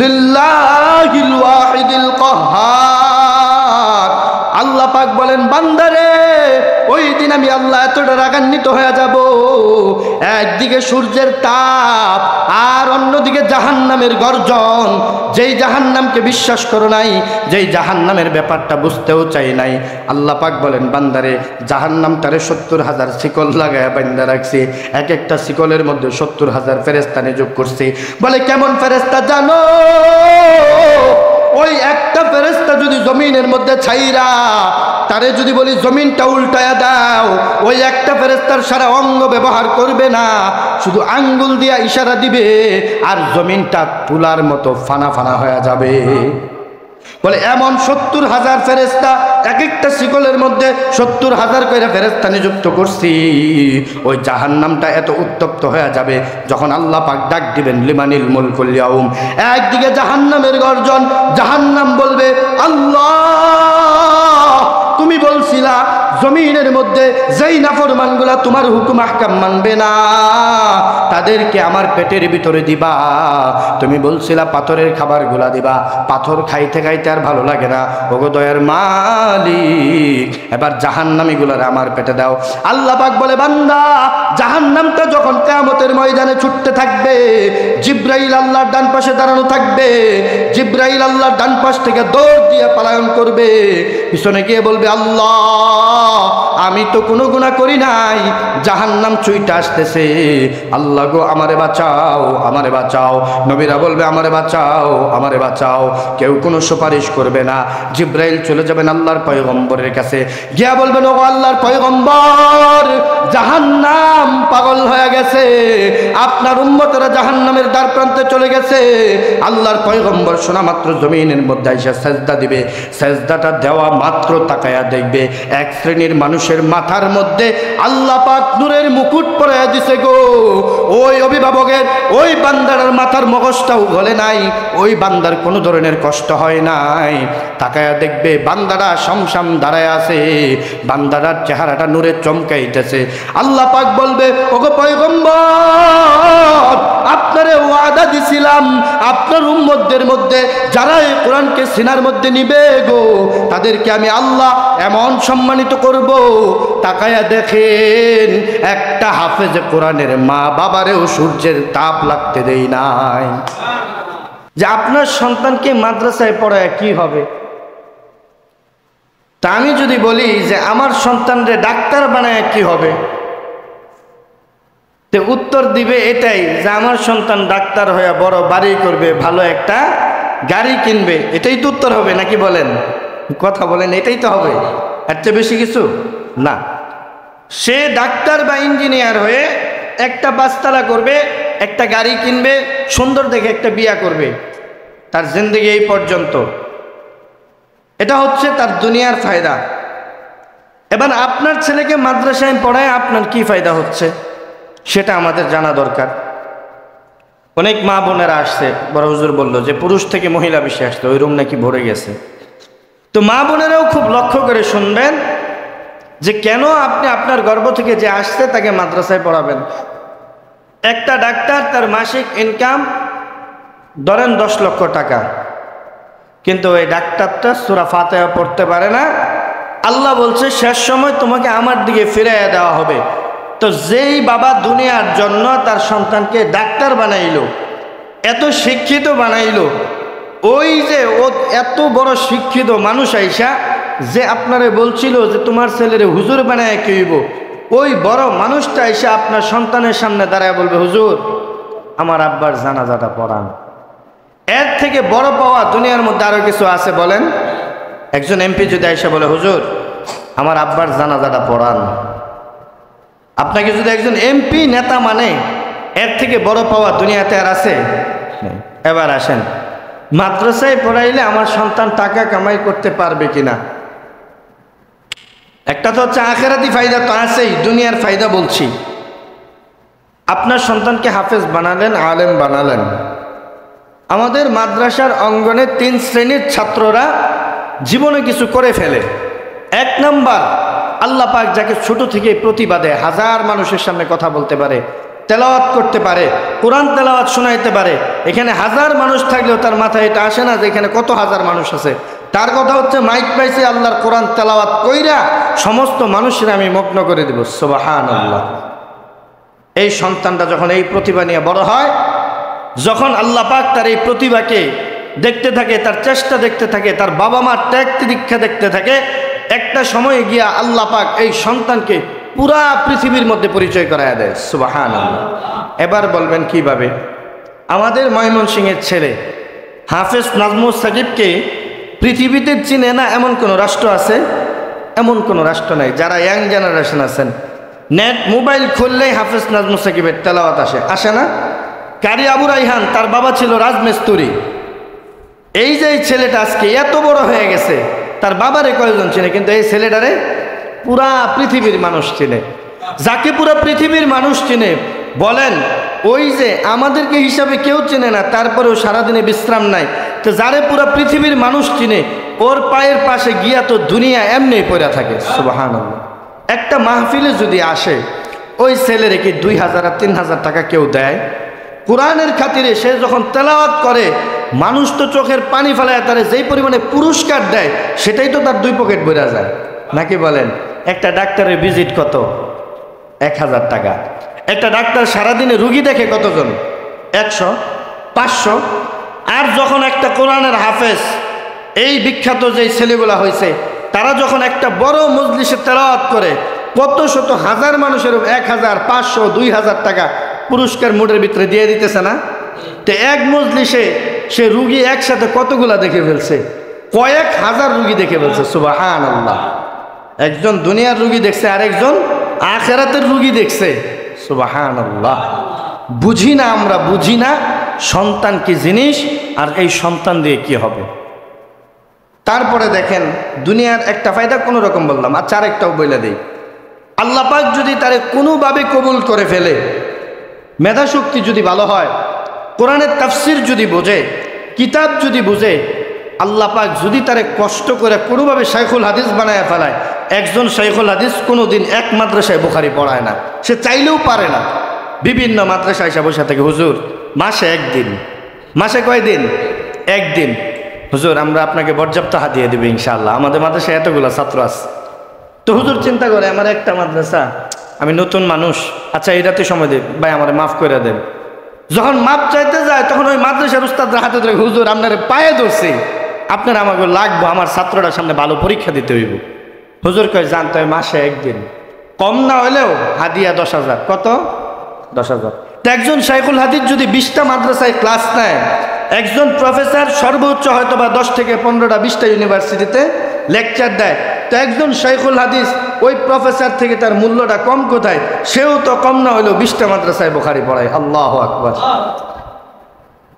লিল্লাহিল ওয়াহিদিল কাহ্হার। আল্লাহ পাক বলেন, বান্দারে ওই দিন আমি আল্লাহ এতটা রাগান্বিত হয়ে যাব, একদিকে সূর্যের তাপ আর অন্যদিকে জাহান্নামের গর্জন। যেই জাহান্নামকে বিশ্বাস করো নাই, যেই জাহান্নামের ব্যাপারটা বুঝতেও চাই নাই, আল্লাহ পাক বলেন, বান্দারে জাহান্নামটারে 70,000 শিকল লাগায়া বান্দা রাখছি, এক একটা শিকলের মধ্যে 70,000 ফেরেশতা নিযুক্ত করছি। বলে কেমন ফেরেশতা জানো? ওই একটা ফেরেশতা যদি জমিনের মধ্যে ছাইরা তারে যদি বলি জমিনটা উল্টায়া দাও, ওই একটা ফেরেশতার সারা অঙ্গ ব্যবহার করবে না, শুধু আঙ্গুল দিয়া ইশারা দিবে আর জমিনটা তুলার মতো ফানা ফানা হয়ে যাবে। বলে এমন 70,000 ফেরেশতা, এক একটা শিকলের মধ্যে 70,000 করে ফেরেশতা নিযুক্ত করছি। ওই জাহান্নামটা এত উত্তপ্ত হয়ে যাবে যখন আল্লাহ পাক ডাক দিবেন, লিমানিল মুলকুল ইয়াউম। একদিকে জাহান্নামের গর্জন, জাহান্নাম বলবে, আল্লাহ তুমি বলছিলা জমিনের মধ্যে যেই নাফরমানগুলা তোমার হুকুম আহকাম মানবে না তাদেরকে আমার পেটের ভিতরে দিবা। তুমি বলছিলা পাথরের খাবারগুলা দিবা, পাথর খাইতে খাইতে আর ভালো লাগে না। ওগো দয়ার মালিক, এবার জাহান্নামীগুলার আমার পেটে দাও। আল্লাহ পাক বলে, বান্দা জাহান্নামটা যখন কিয়ামতের ময়দানে ছুটতে থাকবে, জিব্রাইল আল্লাহর ডান পাশে দাঁড়ানো থাকবে, জিব্রাইল আল্লাহর ডান পাশ থেকে দৌড় দিয়ে পলায়ন করবে, পিছনে গিয়ে বলবে, আল্লাহ আমি তো কোনো গুনাহ করি নাই, জাহান্নাম ছুঁইতে আসতেছে, আল্লাহ গো আমারে বাঁচাও, আমারে বাঁচাও। নবীরা বলবে, আমারে বাঁচাও, আমারে বাঁচাও। কেউ কোনো সুপারিশ করবে না। জিব্রাইল চলে যাবেন আল্লাহর পয়গম্বরের কাছে, গিয়া বলবেন, ও আল্লাহর পয়গম্বর, জাহান্নাম পাগল হয়ে গেছে, আপনার উম্মতেরা জাহান্নামের দ্বার প্রান্তে চলে গেছে। আল্লাহর পয়গম্বর শোনা মাত্র জমিনের মধ্যে এসে সেজদা দিবে, সেজদাটা দেওয়া মাত্র তাকায়া দেখবে এক শ্রেণীর মানুষের মাথার মধ্যে আল্লাহ পাক নূরের মুকুট পরাইয়া দিছে গো। ওই অভিভাবকের ওই বান্দার মাথার মগজটাও গলে নাই, ওই বান্দার কোনো ধরনের কষ্ট হয় নাই। তাকায়া দেখবে বান্দারা সমসাম দাঁড়ায় আছে, বান্দারার চেহারাটা নূরে চমকাইতেছে। আল্লাহ পাক বলবে, ওগো পয়গম্বর, আপনারে ওয়াদা দিছিলাম আপনার উম্মতদের মধ্যে যারা এই কোরআনকে সিনার মধ্যে নিবে গো, তাদেরকে আমি আল্লাহ এমন সম্মানিত করব। তাকায়া দেখেন একটা হাফেজ কোরআনের মা বাবারেও সূর্যের তাপ লাগতে দেই নাই। যে আপনার সন্তানকে মাদ্রাসায় পড়ায় কি হবে? তা আমি যদি বলি যে আমার সন্তানরে ডাক্তার বানায় কি হবে, তো উত্তর দিবে এটাই যে আমার সন্তান ডাক্তার হয়ে বড় বাড়ি করবে, ভালো একটা গাড়ি কিনবে, এটাই তো উত্তর হবে নাকি বলেন? কথা বলেন, এটাই তো হবে, এর চেয়ে বেশি কিছু না। সে ডাক্তার বা ইঞ্জিনিয়ার হয়ে একটা বাসতলা করবে, একটা গাড়ি কিনবে, সুন্দর দেখে একটা বিয়া করবে, তার জিন্দেগি এই পর্যন্ত। এটা হচ্ছে তার দুনিয়ার ফায়দা। এবার আপনার ছেলেকে মাদ্রাসায় পড়ায় আপনার কি ফায়দা হচ্ছে সেটা আমাদের জানা দরকার। অনেক মা বোনেরা আসছে, বড় হুজুর বলল যে পুরুষ থেকে মহিলা বেশি আসছে, ওই রুম নাকি ভরে গেছে। তো মা বোনেরাও খুব লক্ষ্য করে শুনবেন যে কেন আপনি আপনার গর্ভ থেকে যে আসছে তাকে মাদ্রাসায় পড়াবেন। একটা ডাক্তার তার মাসিক ইনকাম ধরেন 10 লক্ষ টাকা, কিন্তু ওই ডাক্তারটা সূরা ফাতিহা পড়তে পারে না। আল্লাহ বলছে শেষ সময় তোমাকে আমার দিকে ফিরাইয়া দেওয়া হবে। তো যেই বাবা দুনিয়ার জন্য তার সন্তানকে ডাক্তার বানাইলো, এত শিক্ষিত বানাইলো, ওই যে ও এত বড় শিক্ষিত মানুষ আইসা যে আপনারে বলছিল যে তোমার ছেলেরে হুজুর বানায় কি হইব, ওই বড় মানুষটা আইসা আপনার সন্তানের সামনে দাঁড়ায় বলবে, হুজুর আমার আব্বার জানাজাটা পড়ান। এর থেকে বড় পাওয়া দুনিয়ার মধ্যে আরো কিছু আছে বলেন? একজন এমপি যদি আইসা বলে, হুজুর আমার আব্বার জানাজাটা পড়ান, আপনাকে যদি একজন এমপি নেতা মানে, এর থেকে বড় পাওয়া দুনিয়াতে আর আছে? এবার আসেন, মাদ্রাসায় পড়াইলে আমার সন্তান টাকা কামাই করতে পারবে কিনা? একটা তো হচ্ছে আখেরাতি ফায়দা তো আছেই, দুনিয়ার ফায়দা বলছি। আপনার সন্তানকে হাফেজ বানালেন, আলেম বানালেন। আমাদের মাদ্রাসার অঙ্গনে 3 শ্রেণীর ছাত্ররা জীবনে কিছু করে ফেলে। 1 নাম্বার, আল্লাহ পাক যাকে ছোট থেকে প্রতিভা দেয়, হাজার মানুষের সামনে কথা বলতে পারে, তেলাওয়াত করতে পারে, কোরআন তেলাওয়াত শোনাইতে পারে, এখানে হাজার মানুষ থাকলেও তার মাথায় এটা আসে না যে এখানে কত হাজার মানুষ আছে। তার কথা হচ্ছে মাইক পাইছে, আল্লাহর কোরআন তেলাওয়াত কইরা সমস্ত মানুষের আমি মগ্ন করে দেব। সুবহানাল্লাহ। এই সন্তানটা যখন এই প্রতিভা নিয়ে বড় হয়, যখন আল্লাহ পাক তার এই প্রতিভাকে দেখতে থাকে, তার চেষ্টা দেখতে থাকে, তার বাবা মার ত্যাগ তিতিক্ষা দেখতে থাকে, একটা সময়ে গিয়া আল্লাহ পাক এই সন্তানকে পুরা পৃথিবীর মধ্যে পরিচয় করায় দেয়। সুবহানাল্লাহ। এবার বলবেন কিভাবে? আমাদের ময়মনসিংহের ছেলে হাফেজ নাজমুস সাকিবকে পৃথিবীতে চিনে না এমন কোনো রাষ্ট্র আছে? এমন কোনো রাষ্ট্র নাই। যারা ইয়াং জেনারেশন আছেন, নেট মোবাইল খুললেই হাফেজ নাজমুস সাকিবের তেলাওয়াত আসে না? কারি আবু রাইহান, তার বাবা ছিল রাজমিস্ত্রি। এই যে এই ছেলেটা আজকে এত বড় হয়ে গেছে, তার বাবারে কয়েকজন চিনে, কিন্তু এই ছেলেটারে পুরা পৃথিবীর মানুষ চিনে। যাকে পুরা পৃথিবীর মানুষ চিনে, বলেন ওই যে আমাদেরকে হিসাবে কেউ চিনে না, তারপরেও সারাদিনে বিশ্রাম নাই, তো যারে পুরা পৃথিবীর মানুষ চিনে, ওর পায়ের পাশে গিয়া তো দুনিয়া এমনি পড়ে থাকে। সুবহানাল্লাহ। একটা মাহফিলে যদি আসে, ওই ছেলের কি 2000 আর 3000 টাকা কেউ দেয়? কোরআনের খাতিরে সে যখন তেলাওয়াত করে, মানুষ তো চোখের পানি ফেলায় তারে যেই পরিমাণে পুরস্কার দেয়, সেটাই তো তার 2 পকেট ভরা যায়, নাকি বলেন? একটা ডাক্তারের ভিজিট কত? 1000 টাকা। একটা ডাক্তার সারাদিনে রুগী দেখে কতজন? 100, 500। আর যখন একটা কোরআনের হাফেজ, এই বিখ্যাত যেই ছেলেগুলা হয়েছে, তারা যখন একটা বড় মজলিসে তেলাওয়াত করে, কত শত হাজার মানুষের 1000, 500, 2000 টাকা পুরস্কার মুডের ভিতরে দিয়ে দিতেছে না? তো এক মজলিসে সে রুগী একসাথে কতগুলা দেখে ফেলছে? কয়েক হাজার রুগী দেখে ফেলছে। সুবহানাল্লাহ। একজন দুনিয়ার রুগী দেখছে, আরেকজন আখিরাতের রুগী দেখছে। সুবহানাল্লাহ। বুঝি না, আমরা বুঝি না সন্তান কি জিনিস, আর এই সন্তান দিয়ে কি হবে। তারপরে দেখেন, দুনিয়ার একটা ফায়দা কোনো রকম বললাম, আচ্ছা আরেকটাও বলে দিই। আল্লাহ পাক যদি তারে কোনোভাবে কবুল করে ফেলে, মেধা শক্তি যদি ভালো হয়, কোরআনের তাফসির যদি বোঝে, কিতাব যদি বুঝে, আল্লাহ পাক যদি তারে কষ্ট করে কোনোভাবে শাইখুল হাদিস বানায় ফেলায়। একজন শাইখুল হাদিস কোনোদিন এক মাদ্রাসায় বুখারী পড়ায় না, সে চাইলেও পারে না। বিভিন্ন মাদ্রাসায় এসে বসে থাকে, হুজুর মাসে একদিন। মাসে কয়দিন? একদিন। হুজুর আমরা আপনাকে পর্যাপ্ত হাদিয়া দেব ইনশাআল্লাহ, আমাদের মাদ্রাসায় এতগুলো ছাত্র আছে। তো হুজুর চিন্তা করে, আমার একটা মাদ্রাসা, আমি নতুন মানুষ, আচ্ছা এই রাতে সময় দেব ভাই, আমার মাফ করে দেন। যখন মাপ চাইতে যায়, তখন ওই মাদ্রাসার উস্তাদরা হাতে ধরে, হুজুর আপনার পায়ে ধরছি, আপনার আমাকে লাগবো, আমার ছাত্রটার সামনে ভালো পরীক্ষা দিতে হইব। হুজুর কয় জানতে হয় মাসে একদিন, কম না হলেও হাদিয়া 10,000। কত? 10,000। তো একজন শাইখুল হাদিস যদি 20টা মাদ্রাসায় ক্লাস নেয়, একজন প্রফেসর সর্বোচ্চ হয়তো বা 10 থেকে 15টা 20টা ইউনিভার্সিটিতে লেকচার দেয়, তো একজন শাইখুল হাদিস ওই প্রফেসর থেকে তার মূল্যটা কম কোথায়? সেও তো কম না হলেও 20টা মাদ্রাসায় বুখারী পড়ায়। আল্লাহু আকবার।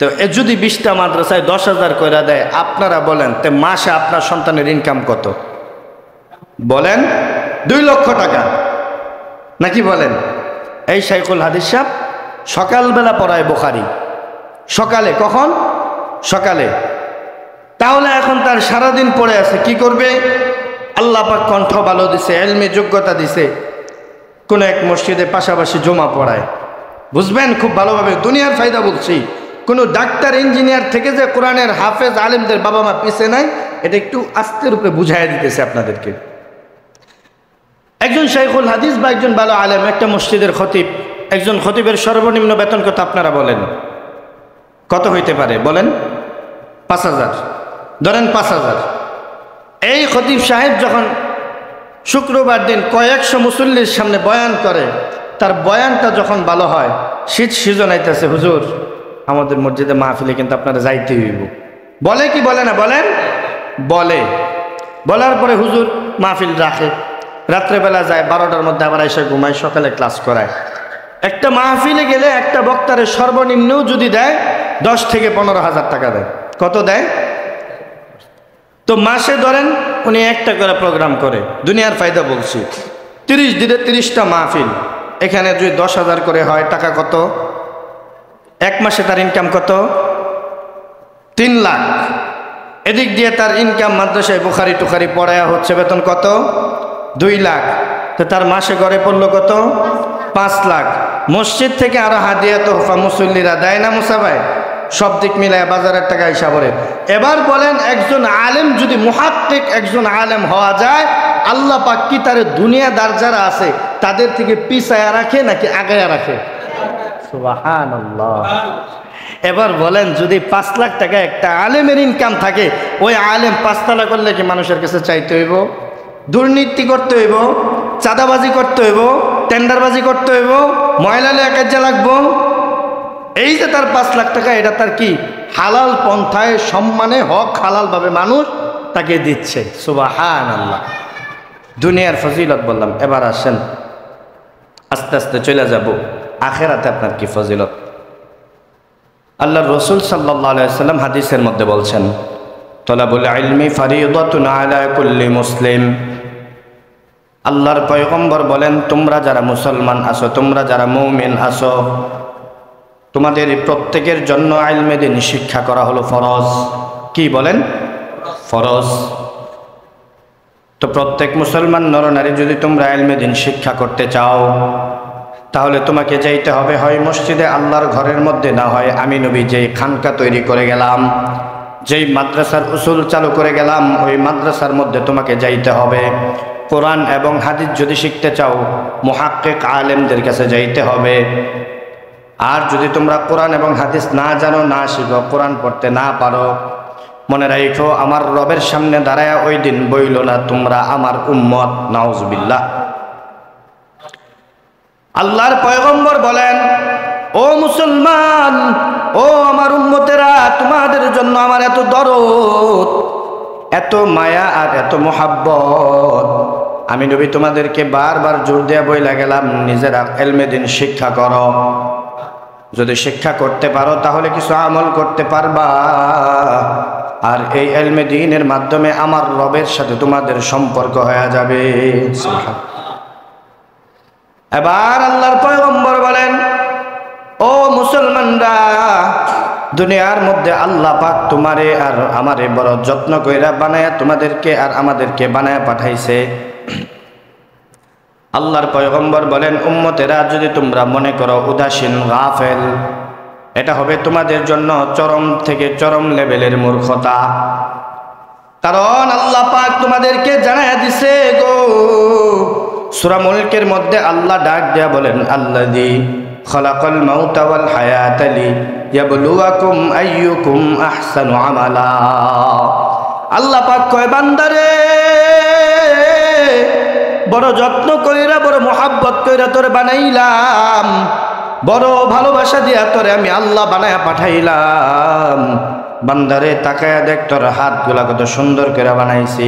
তো যদি 20টা মাদ্রাসায় 10,000 করে দেয়, আপনারা বলেন তো মাসে আপনার সন্তানের ইনকাম কত? বলেন 2 লক্ষ টাকা, নাকি বলেন? এই শাইখুল হাদিস সাহেব সকালবেলা পড়ায় বুখারী, সকালে। কখন? সকালে। তাহলে এখন তার সারাদিন পড়ে আছে, কি করবে? আল্লাহ পাক কণ্ঠ ভালো দিছে, ইলমি যোগ্যতা দিছে, কোন এক মসজিদে পাশাপাশি জমা পড়ায়। বুঝবেন খুব ভালোভাবে, দুনিয়ার ফায়দা বলছি। কোনো ডাক্তার ইঞ্জিনিয়ার থেকে যে কোরআনের হাফেজ আলেমদের বাবা মা পিছে নাই, এটা একটু আস্তের উপরে বুঝাইয়া দিতেছে আপনাদেরকে। একজন শাইখুল হাদিস বা একজন ভালো আলেম, একটা মসজিদের খতিব, একজন খতিবের সর্বনিম্ন বেতন কত আপনারা বলেন? কত হইতে পারে বলেন? 5,000 ধরেন, 5,000। এই খতিব সাহেব যখন শুক্রবার দিন কয়েকশো মুসল্লির সামনে বয়ান করে, তার বয়ানটা যখন ভালো হয়, শীত সিজন আইতেছে, হুজুর আমাদের মসজিদে মাহফিলে কিন্তু আপনারা যাইতে হইব। বলে কি বলে না? বলেন বলে। বলার পরে হুজুর মাহফিল রাখে, রাত্রেবেলা যায়, 12টার মধ্যে আবার এসে ঘুমায়, সকালে ক্লাস করায়। একটা মাহফিলে গেলে একটা বক্তারের সর্বনিম্নও যদি দেয় 10 থেকে 15,000 টাকা দেয়। কত দেয়? তো মাসে ধরেন উনি একটা করে প্রোগ্রাম করে, দুনিয়ার ফায়দা বলছি, 30 দিনে 30টা মাহফিল, এখানে যদি 10,000 করে হয়, টাকা কত? এক মাসে তার ইনকাম কত? 3 লাখ। এদিক দিয়ে তার ইনকাম মাদ্রাসায় বুখারী টুখারি পড়ায়া হচ্ছে, বেতন কত? 2 লাখ। তো তার মাসে গড়ে পড়লো কত? 5 লাখ। মসজিদ থেকে আরো হাদিয়া তোহফা মুসল্লিরা দেয় না মুসা ভাই? সব দিক মিলায় বাজারের টাকা হিসাব করে। এবার বলেন একজন আলেম যদি মুহাক্কিক একজন আলেম হওয়া যায়, আল্লাহ পাক কি তার দুনিয়াদার যারা আছে তাদের থেকে পিছায়া রাখে নাকি আগায়া রাখে? সুবহানাল্লাহ। এবার বলেন যদি 5 লাখ টাকা একটা আলেমের ইনকাম থাকে, ওই আলেম 5 তলা করলে কি মানুষের কাছে চাইতে হইব? দুর্নীতি করতে হইব, চাঁদাবাজি করতে হইব, টেন্ডারবাজি করতে হইব, ময়লা লিয়া কাজে লাগবো? এই যে তার 5 লাখ টাকা, এটা তার কি হালাল পন্থায় সম্মানে হক হালালভাবে মানুষ তাকে দিচ্ছে। সুবহানাল্লাহ। দুনিয়ার ফজিলত বললাম, এবার আসেন আস্তে আস্তে চলে যাব আখিরাতে আপনার কি ফজিলত। আল্লাহর রাসূল সাল্লাল্লাহু আলাইহি ওয়াসাল্লাম হাদিসের মধ্যে বলছেন, তলাবুল ইলমি ফারিদাতুন আলা কুল্লি মুসলিম। আল্লাহর পয়গম্বর বলেন, তোমরা যারা মুসলমান আছো, তোমরা যারা মুমিন আছো, তোমাদের প্রত্যেকের জন্য ইলমে দ্বীন শিক্ষা করা হলো ফরজ। কি বলেন? ফরজ। তো প্রত্যেক মুসলমান নরনারী যদি তোমরা ইলমে দ্বীন শিক্ষা করতে চাও, তাহলে তোমাকে যাইতে হবে হয় মসজিদে আল্লাহর ঘরের মধ্যে, না হয় আমি নবী যেই খানকা তৈরি করে গেলাম, যেই মাদ্রাসার উসুল চালু করে গেলাম, ওই মাদ্রাসার মধ্যে তোমাকে যাইতে হবে। কোরআন এবং হাদিস যদি শিখতে চাও, মুহাক্কিক আলেমদের কাছে যাইতে হবে। আর যদি তোমরা কোরআন এবং হাদিস না জানো, না শিখো, কোরআন পড়তে না পারো, মনে রাখো আমার রবের সামনে দাঁড়ায়া ওই দিন বইল না তোমরা আমার উম্মত। নাউজুবিল্লাহ। আল্লাহর পয়গম্বর বলেন, ও মুসলমান, ও আমার উম্মতেরা, তোমাদের জন্য আমার এত দরদ, এত মায়া আর এত মোহাব্বত, আমি নবী তোমাদেরকে বারবার জোর দেয়া বইলা গেলাম নিজেরা ইলমে দ্বীন শিক্ষা করো। যদি শিক্ষা করতে পারো তাহলে কিছু আমল করতে পারবা, আর এই ইলমে দ্বীনের মাধ্যমে আমার রবের সাথে তোমাদের সম্পর্ক হয়ে যাবে। এবার আল্লাহর পয়গম্বর বলেন, ও মুসলমানরা, দুনিয়ার মধ্যে আল্লাহ পাক তোমারে আর আমারে বড় যত্ন কইরা বানায়া তোমাদেরকে আর আমাদেরকে বানায়া পাঠাইছে। আল্লাহর পয়গম্বর বলেন, উম্মতেরা, যদি তোমরা মনে করো উদাসীন গাফেল, এটা হবে তোমাদের জন্য চরম থেকে চরম লেভেলের মূর্খতা। কারণ আল্লাহ পাক তোমাদেরকে জানায়া দিছে গো, সূরা মুলকের মধ্যে আল্লাহ ডাক দেয়া বলেন, আল্লাযী খালাকাল মাউতা ওয়াল হায়াতা লিয়াবলুয়াকুম আইয়ুকুম আহসানু আমালা। আল্লাহ পাক কয়, বান্দারে, বড় যত্ন কইরা, বড় মোহাব্বত কইরা তোরে বানাইলাম, বড় ভালোবাসা দিয়া তোরে আমি আল্লাহ বানায়া পাঠাইলাম। বান্দারে, তাকায়া দেখ তোর হাতগুলা কত সুন্দর করে বানাইছি,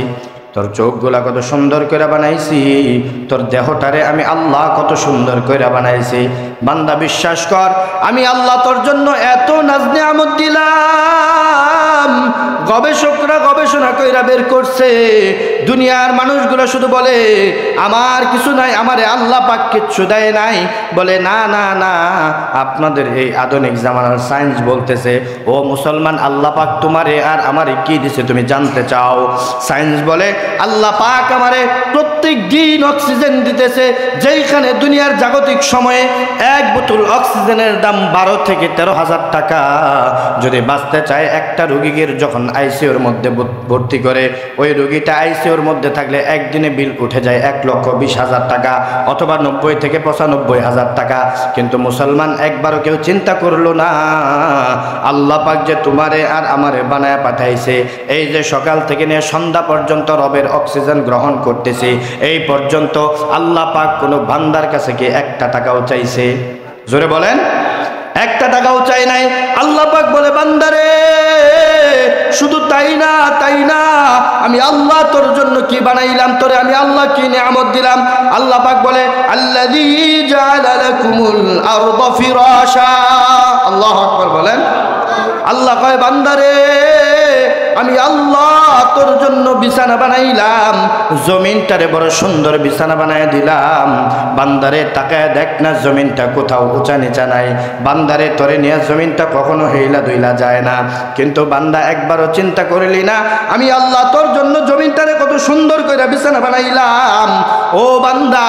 তোর চোখগুলা কত সুন্দর করে বানাইছি, তোর দেহটারে আমি আল্লাহ কত সুন্দর করে বানাইছি। বান্দা, বিশ্বাস কর, আমি আল্লাহ তোর জন্য এত নাজ নিয়ামত দিলাম। গবেষকরা গবেষণা কইরা বের করছে, দুনিয়ার মানুষগুলো শুধু বলে আমার কিছু নাই, আমারে আল্লাহ পাক কিচ্ছু দেয় নাই। বলে না না না, আপনাদের এই আধুনিক জামানার সায়েন্স বলতেছে, ও মুসলমান, আল্লাহ পাক তোমারে আর আমারে কি দিছে তুমি জানতে চাও? সায়েন্স বলে আল্লাহ পাক আমারে প্রত্যেক দিন অক্সিজেন দিতেছে, যেইখানে দুনিয়ার জাগতিক সময়ে এক বোতল অক্সিজেনের দাম 12 থেকে 13,000 টাকা। যদি বাঁচতে চায়, একটা রোগীকে যখন আইসিইউর মধ্যে ভর্তি করে, ওই রোগীটা আইসিইউর মধ্যে থাকলে একদিনে বিল উঠে যায় 1,20,000 টাকা, অথবা 90 থেকে 95,000 টাকা। কিন্তু মুসলমান একবারও কেউ চিন্তা করলো না, আল্লাহ পাক যে তোমারে আর আমারে বানায়া পাঠাইছে, এই যে সকাল থেকে নিয়ে সন্ধ্যা পর্যন্ত রবের অক্সিজেন গ্রহণ করতেছি, এই পর্যন্ত আল্লাহ পাক কোনো বান্দার কাছে কি 1 টাকাও চাইছে? জোরে বলেন, 1 টাকাও চাই নাই। আল্লাহ পাক বলে, বান্দারে, শুধু তাই না, তাই না, আমি আল্লাহ তোর জন্য কি বানাইলাম, তোরে আমি আল্লাহ কি নিয়ামত দিলাম। আল্লাহ পাক বলে, আল্লাযী জাআলা লাকুমুল আরদা ফিরাশা। আল্লাহু আকবার বলেন। আল্লাহ কয়, বান্দারে, আমি আল্লাহ তোর জন্য বিছানা বানাইলাম, জমিনটারে বড় সুন্দর বিছানা বানায় দিলাম। বান্দারে তাকায় দেখ না, জমিনটা কোথাও উঁচা নিচা নাই। বান্দারে তোরে নিয়ে জমিনটা কখনো হেইলা দুইলা যায় না। কিন্তু বান্দা একবারও চিন্তা করলি না আমি আল্লাহ তোর জন্য জমিনটারে কত সুন্দর করে বিছানা বানাইলাম। ও বান্দা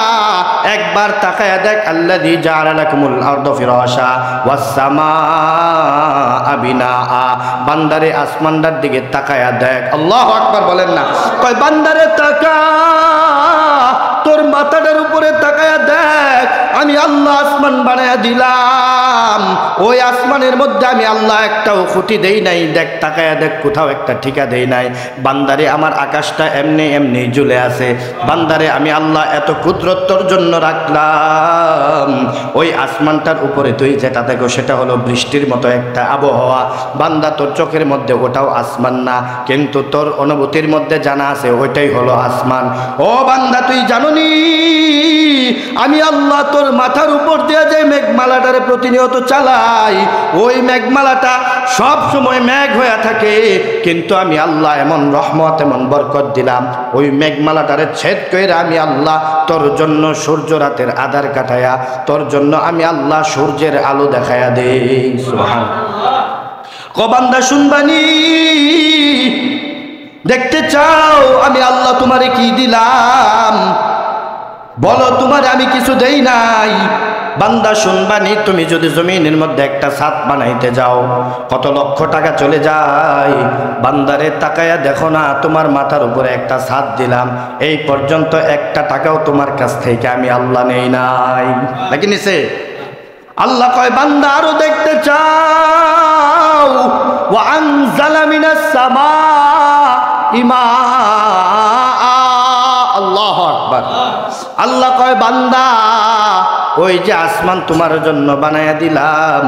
একবার তাকায় দেখ, আল্লাযী জাআলা লাকুমুল আরদা ফিরাশা ওয়াস সামাআ বিনাআ। বান্দারে আসমানটার দিকে তাকায়া দেখ। আল্লাহু আকবার বলেন না। কয় বান্দারে তাকা, তোর মাথাটার উপরে তাকায়া দেখ, আমি আল্লাহ আসমান বানায়া দিলাম। ওই আসমানের মধ্যে আমি আল্লাহ একটাও খুঁটি দেই নাই। দেখ তাকায়া দেখ, কোথাও একটা ঠিকা দেই নাই। বান্দারে আমার আকাশটা এমনি এমনি ঝুলে আছে। বান্দারে আমি আল্লাহ এত কুদরত তোর জন্য রাখলাম। ওই আসমানটার উপরে তুই যেটা দেখো সেটা হলো বৃষ্টির মতো একটা আবহাওয়া। বান্দা তোর চোখের মধ্যে ওটাও আসমান না, কিন্তু তোর অনুভূতির মধ্যে জানা আছে ওইটাই হলো আসমান। ও বান্দা তুই জানোনি আমি আল্লাহ তোর মাথার উপর দিয়ে যে মেঘমালাটারে প্রতিনিয়ত চালাই, ওই মেঘমালাটা সব সময় মেঘ হয়ে থাকে, কিন্তু আমি আল্লাহ এমন রহমত এমন বরকত দিলাম, ওই মেঘমালাটারে ছেদ করে আমি আল্লাহ তোর জন্য সূর্য রাতের আধার কাটায়া তোর জন্য আমি আল্লাহ সূর্যের আলো দেখায়া দেই। সুবহানাল্লাহ। বান্দা শুনবানি, দেখতে চাও আমি আল্লাহ তোমারে কি দিলাম? বলো তোমারে আমি কিছু দেই নাই। বান্দা শুনবানি, তুমি যদি জমিনের মধ্যে একটা ছাদ বানাইতে যাও কত লক্ষ টাকা চলে যায়। বান্দারে তাকায়া দেখো না, তোমার মাথার উপরে একটা ছাদ দিলাম, এই পর্যন্ত একটা টাকাও তোমার কাছ থেকে আমি আল্লাহ নেই নাই। নাকি নিছে? আল্লাহ কয় বান্দা আরো দেখতে চাও? ওয়া আনজালা মিনাস সামাই মাআ। আল্লাহু আকবার। আল্লাহ কয় বান্দা ওই যে আসমান তোমার জন্য বানায়া দিলাম,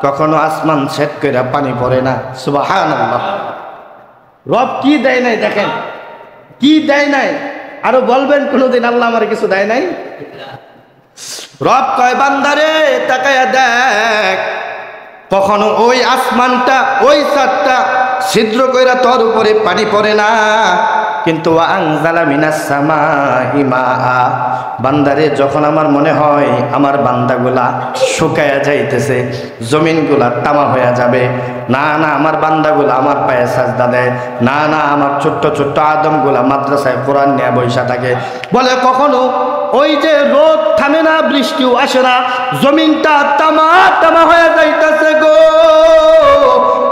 কখনো আসমান ছেদ করে পানি পড়ে না। সুবহানাল্লাহ। রব কি দেয় নাই দেখেন, কি দেয় নাই। আরো বলবেন কোনোদিন আল্লাহ আমার কিছু দেয় নাই? রব কয় বান্দারে তাকায়া দেখ, কখনো ওই আসমানটা ওই ছাদটা ছিদ্র কইরা তোর উপরে পানি পড়ে না, কিন্তু আনজালা মিনাস সামাই মাআ। বান্দারে যখন আমার মনে হয় আমার বান্দাগুলা শুকায়া যাইতেছে, জমিনগুলা তামা হয়ে যাবে, না না আমার বান্দাগুলা আমার পায়ে সাজদা দেয়, না না আমার ছোট্ট ছোট্ট আদমগুলা মাদ্রাসায় কোরআন নিয়ে বৈশা থাকে, বলে কখনো ওই যে রোদ থামে না, বৃষ্টিও আসে না, জমিনটা তামা তামা হয়ে যাইতেছে গো।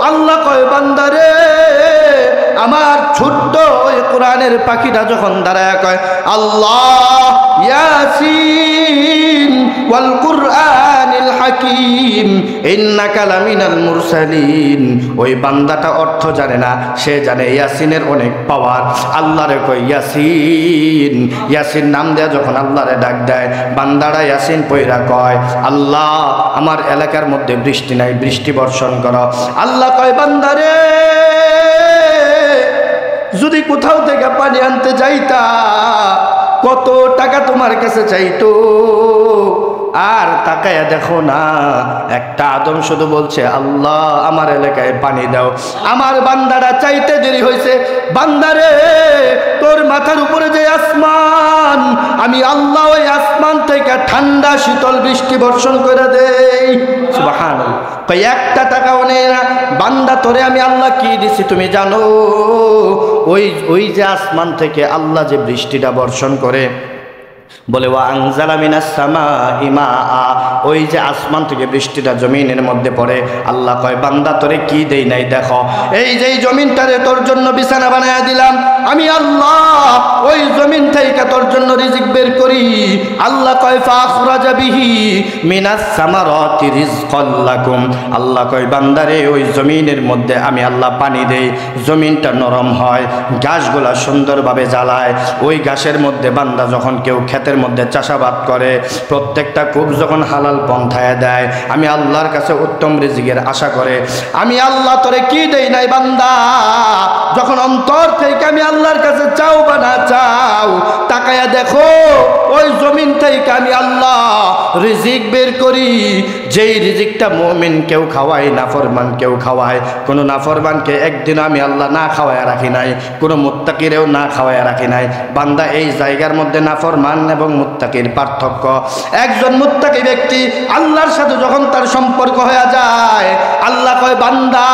আল্লাহ কয় বান্দারে আমার ছোট্ট ওই কোরআনের পাখিটা যখন দাঁড়ায় কয় আল্লাহ ইয়াসিন ওয়াল কুরআনিল হাকিম ইন্নাকা লামিনাল মুরসালিন, ওই বান্দাটা অর্থ জানে না, সে জানে ইয়াসিনের অনেক পাওয়ার। আল্লাহরে কয় ইয়াসিন, ইয়াসিন নাম দেয়া যখন আল্লাহরে ডাক দেয়, বান্দাটা ইয়াসিন পয়রা কয় আল্লাহ আমার এলাকার মধ্যে বৃষ্টি নাই, বৃষ্টি বর্ষণ করো। আল্লাহ কয় বান্দারে যদি কোথাও থেকে পানি আনতে যাইতা কত টাকা তোমার কাছে চাইতো? আর তাকায়া দেখো না, একটা আদম শুধু বলছে আল্লাহ আমার এলাকায় পানি দাও। আমার বান্দারা চাইতে দেরি হয়েছে। বান্দারে তোর মাথার উপরে যে আসমান, আমি আল্লাহ ওই আসমান থেকে ঠান্ডা শীতল বৃষ্টি বর্ষণ করে দেই। সুবহানাল্লাহ। কই একটা টাকাও নেই না। বান্দা তোরে আমি আল্লাহ কি দিছি তুমি জানো? ওই যে আসমান থেকে আল্লাহ যে বৃষ্টিটা বর্ষণ করে, বলে ওয়া আনজালা মিনাস সামাই মাআ, ওই যে আসমান থেকে বৃষ্টিটা জমিনের মধ্যে পড়ে। আল্লাহ কয় বান্দা তোরে কি দেই নাই দেখো, এই যে জমিনটারে তোর জন্য বিছানা বানায়া দিলাম, আমি আল্লাহ ওই জমিন থেকে তোর জন্য রিজিক বের করি। আল্লাহ কয় ফাখরাজা বিহি মিনাস সামারাতি রিজকাল লাকুম। আল্লাহ কয় বান্দারে ওই জমিনের মধ্যে আমি আল্লাহ পানি দেই, জমিনটা নরম হয়, ঘাসগুলা সুন্দরভাবে জ্বালায়। ওই ঘাসের মধ্যে বান্দা যখন কেউ ক্ষেতের মধ্যে চাষাবাদ করে, প্রত্যেকটা কূপ যখন হালাল পন্থায় দেয়, আমি আল্লাহর কাছে উত্তম রিজিকের আশা করে, আমি আল্লাহ তোরে কি দেই নাই বান্দা? যখন অন্তর থেকে আমি আল্লাহর কাছে চাও বা না চাও, তাকায়া দেখো ওই জমিন থেকে আমি আল্লাহ রিজিক বের করি। যেই রিজিকটা মুমিন কেউ খাওয়ায়, নাফরমান কেউ খাওয়ায়। কোনো নাফরমানকে একদিন আমি আল্লাহ না খাওয়ায় রাখি নাই, কোনো মুত্তাকিরেও না খাওয়ায় রাখি নাই। বান্দা এই জায়গার মধ্যে নাফরমান এবং মুত্তাকির পার্থক্য। একজন মুত্তাকি ব্যক্তি আল্লাহর সাথে যখন তার সম্পর্ক হয়ে যায়, আল্লাহ কয় বান্দা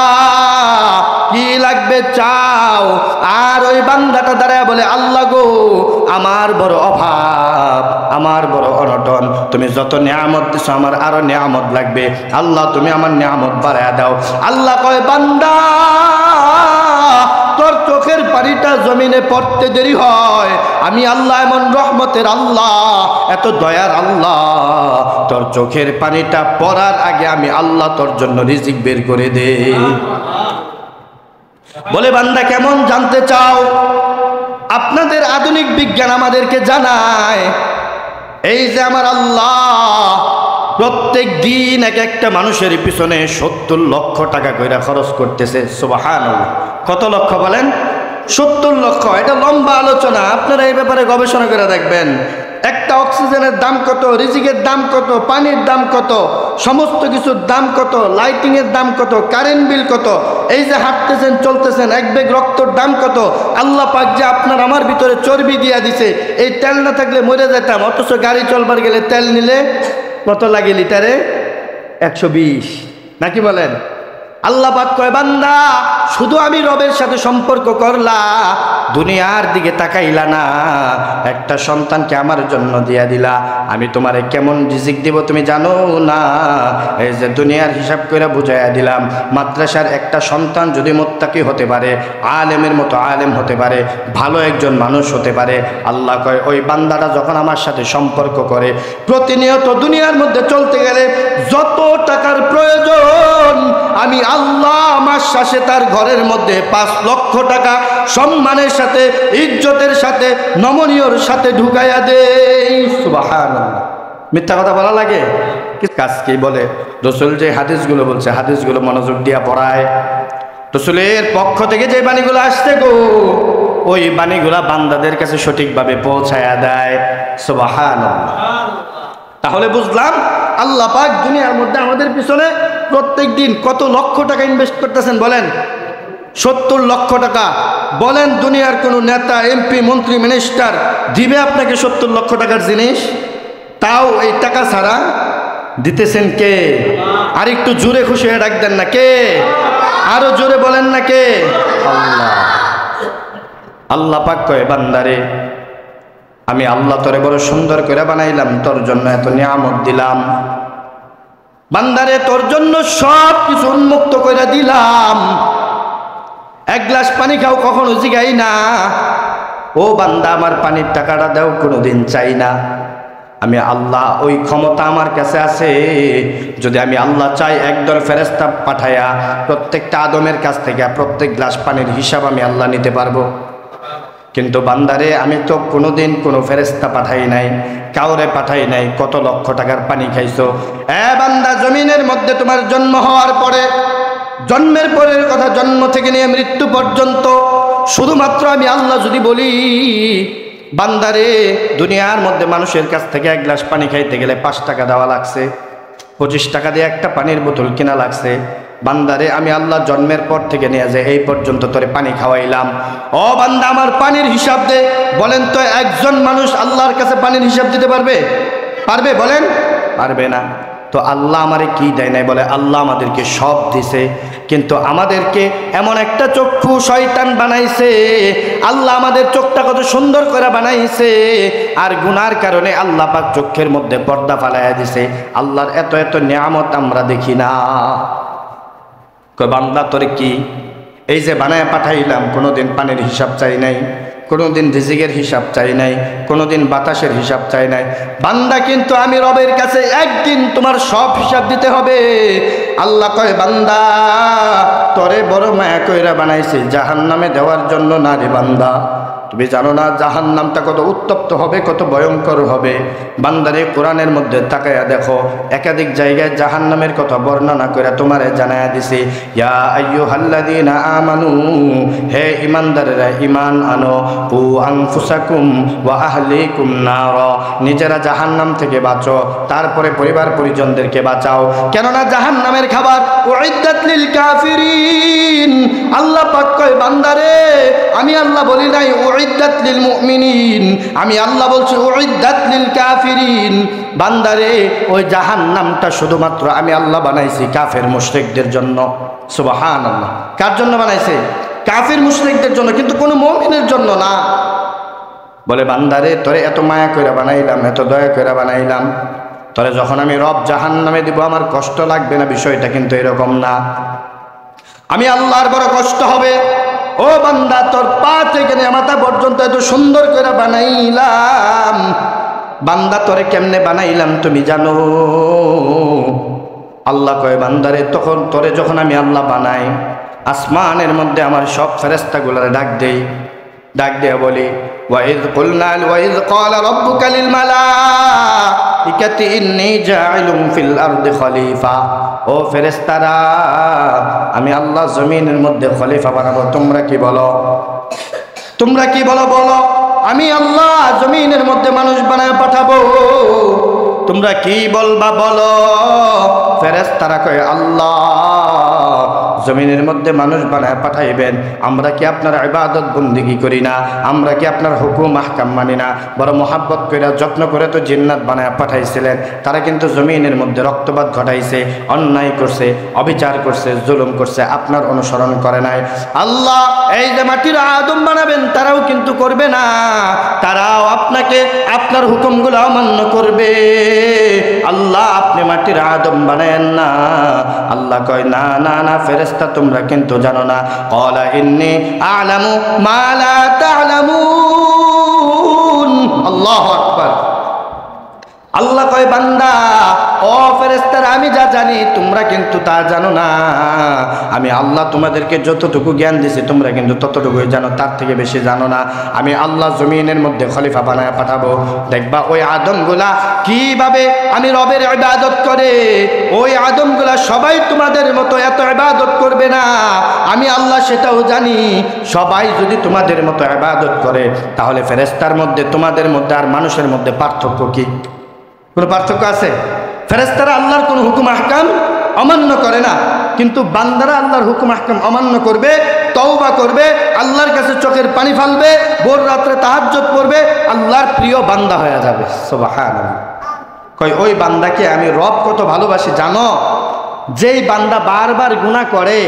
কি লাগবে চাও, আর ওই বান্দাটা দাঁড়ায় বলে আল্লাহ গো আমার বড় অভাব, আমার বড় অনটন, তুমি যত নিয়ামত দিছো আমার আরো নিয়ামত লাগবে, আল্লাহ তুমি আমার নিয়ামত বাড়ায়া দাও। আল্লাহ কয় বান্দা তোর চোখের পানিটা জমিনে পড়তে দেরি হয়, আমি আল্লাহ এমন রহমতের আল্লাহ, এত দয়ার আল্লাহ, তোর চোখের পানিটা পড়ার আগে আমি আল্লাহ তোর জন্য রিজিক বের করে দে। বলে বান্দা কেমন জানতে চাও? আপনাদের আধুনিক বিজ্ঞান আমাদেরকে জানায় এই যে আমার আল্লাহ প্রত্যেক দিন এক একটা মানুষের পিছনে 70 লক্ষ টাকা কইরা খরচ করতেছে। সুবহানাল্লাহ। কত লক্ষ বলেন? 70 লক্ষ। এটা লম্বা আলোচনা, আপনারা এই ব্যাপারে গবেষণা করে দেখবেন। একটা অক্সিজেনের দাম কত, রিজিকের দাম কত, পানির দাম কত, সমস্ত কিছুর দাম কত, লাইটিংয়ের দাম কত, কারেন্ট বিল কত, এই যে হাঁটতেছেন চলতেছেন এক ব্যাগ রক্তর দাম কত। আল্লাহ পাক যে আপনার আমার ভিতরে চর্বি দিয়া দিছে, এই তেল না থাকলে মরে যেতাম, অথচ গাড়ি চলবার গেলে তেল নিলে কত লাগে লিটারে? 120, নাকি বলেন? আল্লাহ পাক কয় বান্দা শুধু আমি রবের সাথে সম্পর্ক করলা, দুনিয়ার দিকে তাকাইলা না, একটা সন্তানকে আমার জন্য দিয়া দিলা, আমি তোমারে কেমন রিজিক দিব তুমি জানো না? এই যে দুনিয়ার হিসাব করে বুঝাইয়া দিলাম, মাদ্রাসার একটা সন্তান যদি মুত্তাকি হতে পারে, আলেমের মতো আলেম হতে পারে, ভালো একজন মানুষ হতে পারে, আল্লাহ কয় ওই বান্দাটা যখন আমার সাথে সম্পর্ক করে, প্রতিনিয়ত দুনিয়ার মধ্যে চলতে গেলে যত টাকার প্রয়োজন আমি আল্লাহ আমার শ্বাসে তার ঘরের মধ্যে 5 লক্ষ টাকা সম্মানের সাথে, ইজ্জতের সাথে, নমনীয়র সাথে ঢুকাইয়া দেই। সুবহানাল্লাহ। মিথ্যা কথা বলা লাগে? কাজ কি বলে? রাসূল যে হাদিসগুলো বলছে, হাদিসগুলো মনোযোগ দিয়া পড়ায়। রাসূলের পক্ষ থেকে যে বাণীগুলো আসছে গো, ওই বাণীগুলা বান্দাদের কাছে সঠিকভাবে পৌঁছায়া দেয়। সুবহানাল্লাহ। তাহলে বুঝলাম আল্লাহ পাক দুনিয়ার মধ্যে আমাদের পিছনে প্রত্যেক দিন কত লক্ষ টাকা ইনভেস্ট করতেছেন বলেন? 70 লক্ষ টাকা। বলেন দুনিয়ার কোনো নেতা, এমপি, মন্ত্রী, মিনিস্টার দিবে আপনাকে 70 লক্ষ টাকার জিনিস? তাও এই টাকা ছাড়া দিতেছেন কে? আর একটু জোরে খুশি হয়ে ডাক দেন না কে? আরো জোরে বলেন না কে? আল্লাহ। আল্লাহ পাক কয় বান্দারে আমি আল্লাহ তোরে বড় সুন্দর করে বানাইলাম, তোর জন্য এত নিয়ামত দিলাম, বান্দারে তোর জন্য সব কিছু উন্মুক্ত করে দিলাম, এক গ্লাস পানি খাও কখনো জিগাই না ও বান্দা আমার পানির টাকাটা দাও, কোনোদিন চাই না। আমি আল্লাহ ওই ক্ষমতা আমার কাছে আছে, যদি আমি আল্লাহ চাই একদল ফেরেশতা পাঠায়া প্রত্যেকটা আদমের কাছ থেকে প্রত্যেক গ্লাস পানির হিসাব আমি আল্লাহ নিতে পারবো। কিন্তু বান্দারে আমি তো কোনোদিন কোনো ফেরেশতা পাঠাই নাই, কাউরে পাঠাই নাই। কত লক্ষ টাকার পানি খাইছো? বান্দা জমিনের মধ্যে তোমার জন্ম হওয়ার পরে, জন্মের পরের কথা, জন্ম থেকে নিয়ে মৃত্যু পর্যন্ত শুধুমাত্র আমি আল্লাহ যদি বলি বান্দারে দুনিয়ার মধ্যে মানুষের কাছ থেকে এক গ্লাস পানি খাইতে গেলে 5 টাকা দেওয়া লাগছে, 25 টাকা দিয়ে একটা পানির বোতল কেনা লাগছে। বান্দারে আমি আল্লাহ জন্মের পর থেকে নিয়ে যায় এই পর্যন্ত তোরে পানি খাওয়াইলাম, ও বান্দা আমার পানির হিসাব দে। বলেন তো একজন মানুষ আল্লাহর কাছে পানির হিসাব দিতে পারবে? পারবে? বলেন পারবে না। তো আল্লাহ আমারে কি দেয় নাই? বলে আল্লাহ আমাদেরকে সব দিছে, কিন্তু আমাদেরকে এমন একটা চক্ষু শয়তান বানাইছে। আল্লাহ আমাদের চোখটা কত সুন্দর করে বানাইছে, আর গুনার কারণে আল্লাহ পাক চোখের মধ্যে পর্দা ফালাইয়া দিছে। আল্লাহর এত এত নিয়ামত আমরা দেখি না। কয় বান্দা তোরে কি এই যে বানায় পাঠাইলাম, কোনোদিন পানির হিসাব চাই নাই, কোনোদিন রিজিকের হিসাব চাই নাই, কোনোদিন বাতাসের হিসাব চাই নাই। বান্দা কিন্তু আমি রবের কাছে একদিন তোমার সব হিসাব দিতে হবে। আল্লাহ কয় বান্দা তোরে বড় মায়া কইরা বানাইছে জাহান্নামে দেওয়ার জন্য না রে বান্দা, তুমি জানো না জাহান্নামটা কত উত্তপ্ত হবে, কত ভয়ঙ্কর হবে। বান্দারে কোরআনের মধ্যে তাকায়া দেখো, একাধিক জায়গায় জাহান্নামের কথা বর্ণনা করে তোমারে জানায়া দিছে, ইয়া আইয়ুহাল্লাযীনা আমানু, হে ঈমানদারেরা ঈমান আনো, কু আনফুসাকুম ওয়া আহলিকুম নার, নিজেরা জাহান্নাম থেকে বাঁচো, তারপরে পরিবার পরিজনদেরকে বাঁচাও। কেননা জাহান্নামের খাবার উইদ্দাত লিল কাফিরিন। আল্লাহ পাক কয় বান্দারে, আমি আল্লাহ বলি নাই উইদ্দাত লিল মুমিনিন, আমি আল্লাহ বলছি উইদ্দাত লিল কাফিরিন। বান্দারে, ওই জাহান্নামটা শুধুমাত্র আমি আল্লাহ বানাইছি কাফের মুশরিকদের জন্য। সুবহানাল্লাহ। কার জন্য বানাইছে? কাফের মুশরিকদের জন্য, কিন্তু কোনো মুমিনের জন্য না। বলে বান্দারে, তোরে এত মায়া করে বানাইলাম, এত দয়া করে বানাইলাম, তোরে যখন আমি রব জাহান্নামে দিব আমার কষ্ট লাগবে না, বিষয়টা কিন্তু এরকম না। আমি আল্লাহর বড় কষ্ট হবে। ও বান্দা, তোর পা থেকে মাথা পর্যন্ত এত সুন্দর করে বানাইলাম, বান্দা তোরে কেমনে বানাইলাম তুমি জানো? আল্লাহ কয় বান্দারে, তখন তোরে যখন আমি আল্লাহ বানাই, আসমানের মধ্যে আমার সব ফেরেশতাগুলোরে ডাক দেই, ডাক দিয়ে বলি, ওয়াইদ ক্বালা রাব্বুকা লিল মালাইকাতি ইন্নী জাইলুম ফিল আরদি খলিফা। ও ফেরেশতারা, আমি আল্লাহ জমিনের মধ্যে খলিফা বানাবো, তোমরা কি বলো? তোমরা কি বলো? বলো, আমি আল্লাহ জমিনের মধ্যে মানুষ বানায় পাঠাবো। তোমরা কি বলবা বলো? ফেরেশতারা কয় আল্লাহ জমিনের মধ্যে মানুষ বানায় পাঠাইবেন, আমরা কি আপনার ইবাদত বন্দেগী করি না? আমরা কি আপনার হুকুম আহকাম মানি না? বড় মোহাব্বত করে যত্ন করে তো জিন্নাত বানায় পাঠাইছিলেন, তারা কিন্তু জমিনের মধ্যে রক্তপাত ঘটাইছে, অন্যায় করছে, অবিচার করছে, জুলুম করছে, আপনার অনুসরণ করে নাই। আল্লাহ এই যে মাটির আদম বানাবেন, তারাও কিন্তু করবে না, তারাও আপনাকে আপনার হুকুমগুলো অমান্য করবে। আল্লাহ আপনি মাটির আদম বানায়েন না। আল্লাহ কয় না না না ফেরেশতা, তোমরা কিন্তু জানো না। ক্বালা ইন্নী আ'লামু মা লা তা'লামুন। আল্লাহু আকবার। আল্লাহ কয় বান্দা, ও ফেরেশতারা, আমি যা জানি তোমরা কিন্তু তা জানো না। আমি আল্লাহ তোমাদেরকে যতটুকু জ্ঞান দিছি তোমরা কিন্তু ততটুকুই জানো, তার থেকে বেশি জানো না। আমি আল্লাহ জমিনের মধ্যে খলিফা বানায় পাঠাবো, দেখবা ওই আদমগুলা কিভাবে আমি রবের ইবাদত করে। ওই আদমগুলা সবাই তোমাদের মতো এত ইবাদত করবে না, আমি আল্লাহ সেটাও জানি। সবাই যদি তোমাদের মতো ইবাদত করে, তাহলে ফেরেশতার মধ্যে, তোমাদের মধ্যে আর মানুষের মধ্যে পার্থক্য কি? কোনো পার্থক্য আছে? ফেরেশতারা আল্লাহর কোনো হুকুম আহকাম অমান্য করে না, কিন্তু বান্দারা আল্লাহর হুকুম আহকাম অমান্য করবে, তওবা করবে, আল্লাহর কাছে চোখের পানি ফেলবে, ভোর রাত্রে তাহাজ্জুদ পড়বে, আল্লাহর প্রিয় বান্দা হয়ে যাবে। সুবহানাল্লাহ। কই ওই বান্দাকে আমি রব কত ভালোবাসি জানো? যেই বান্দা বারবার গুনাহ করে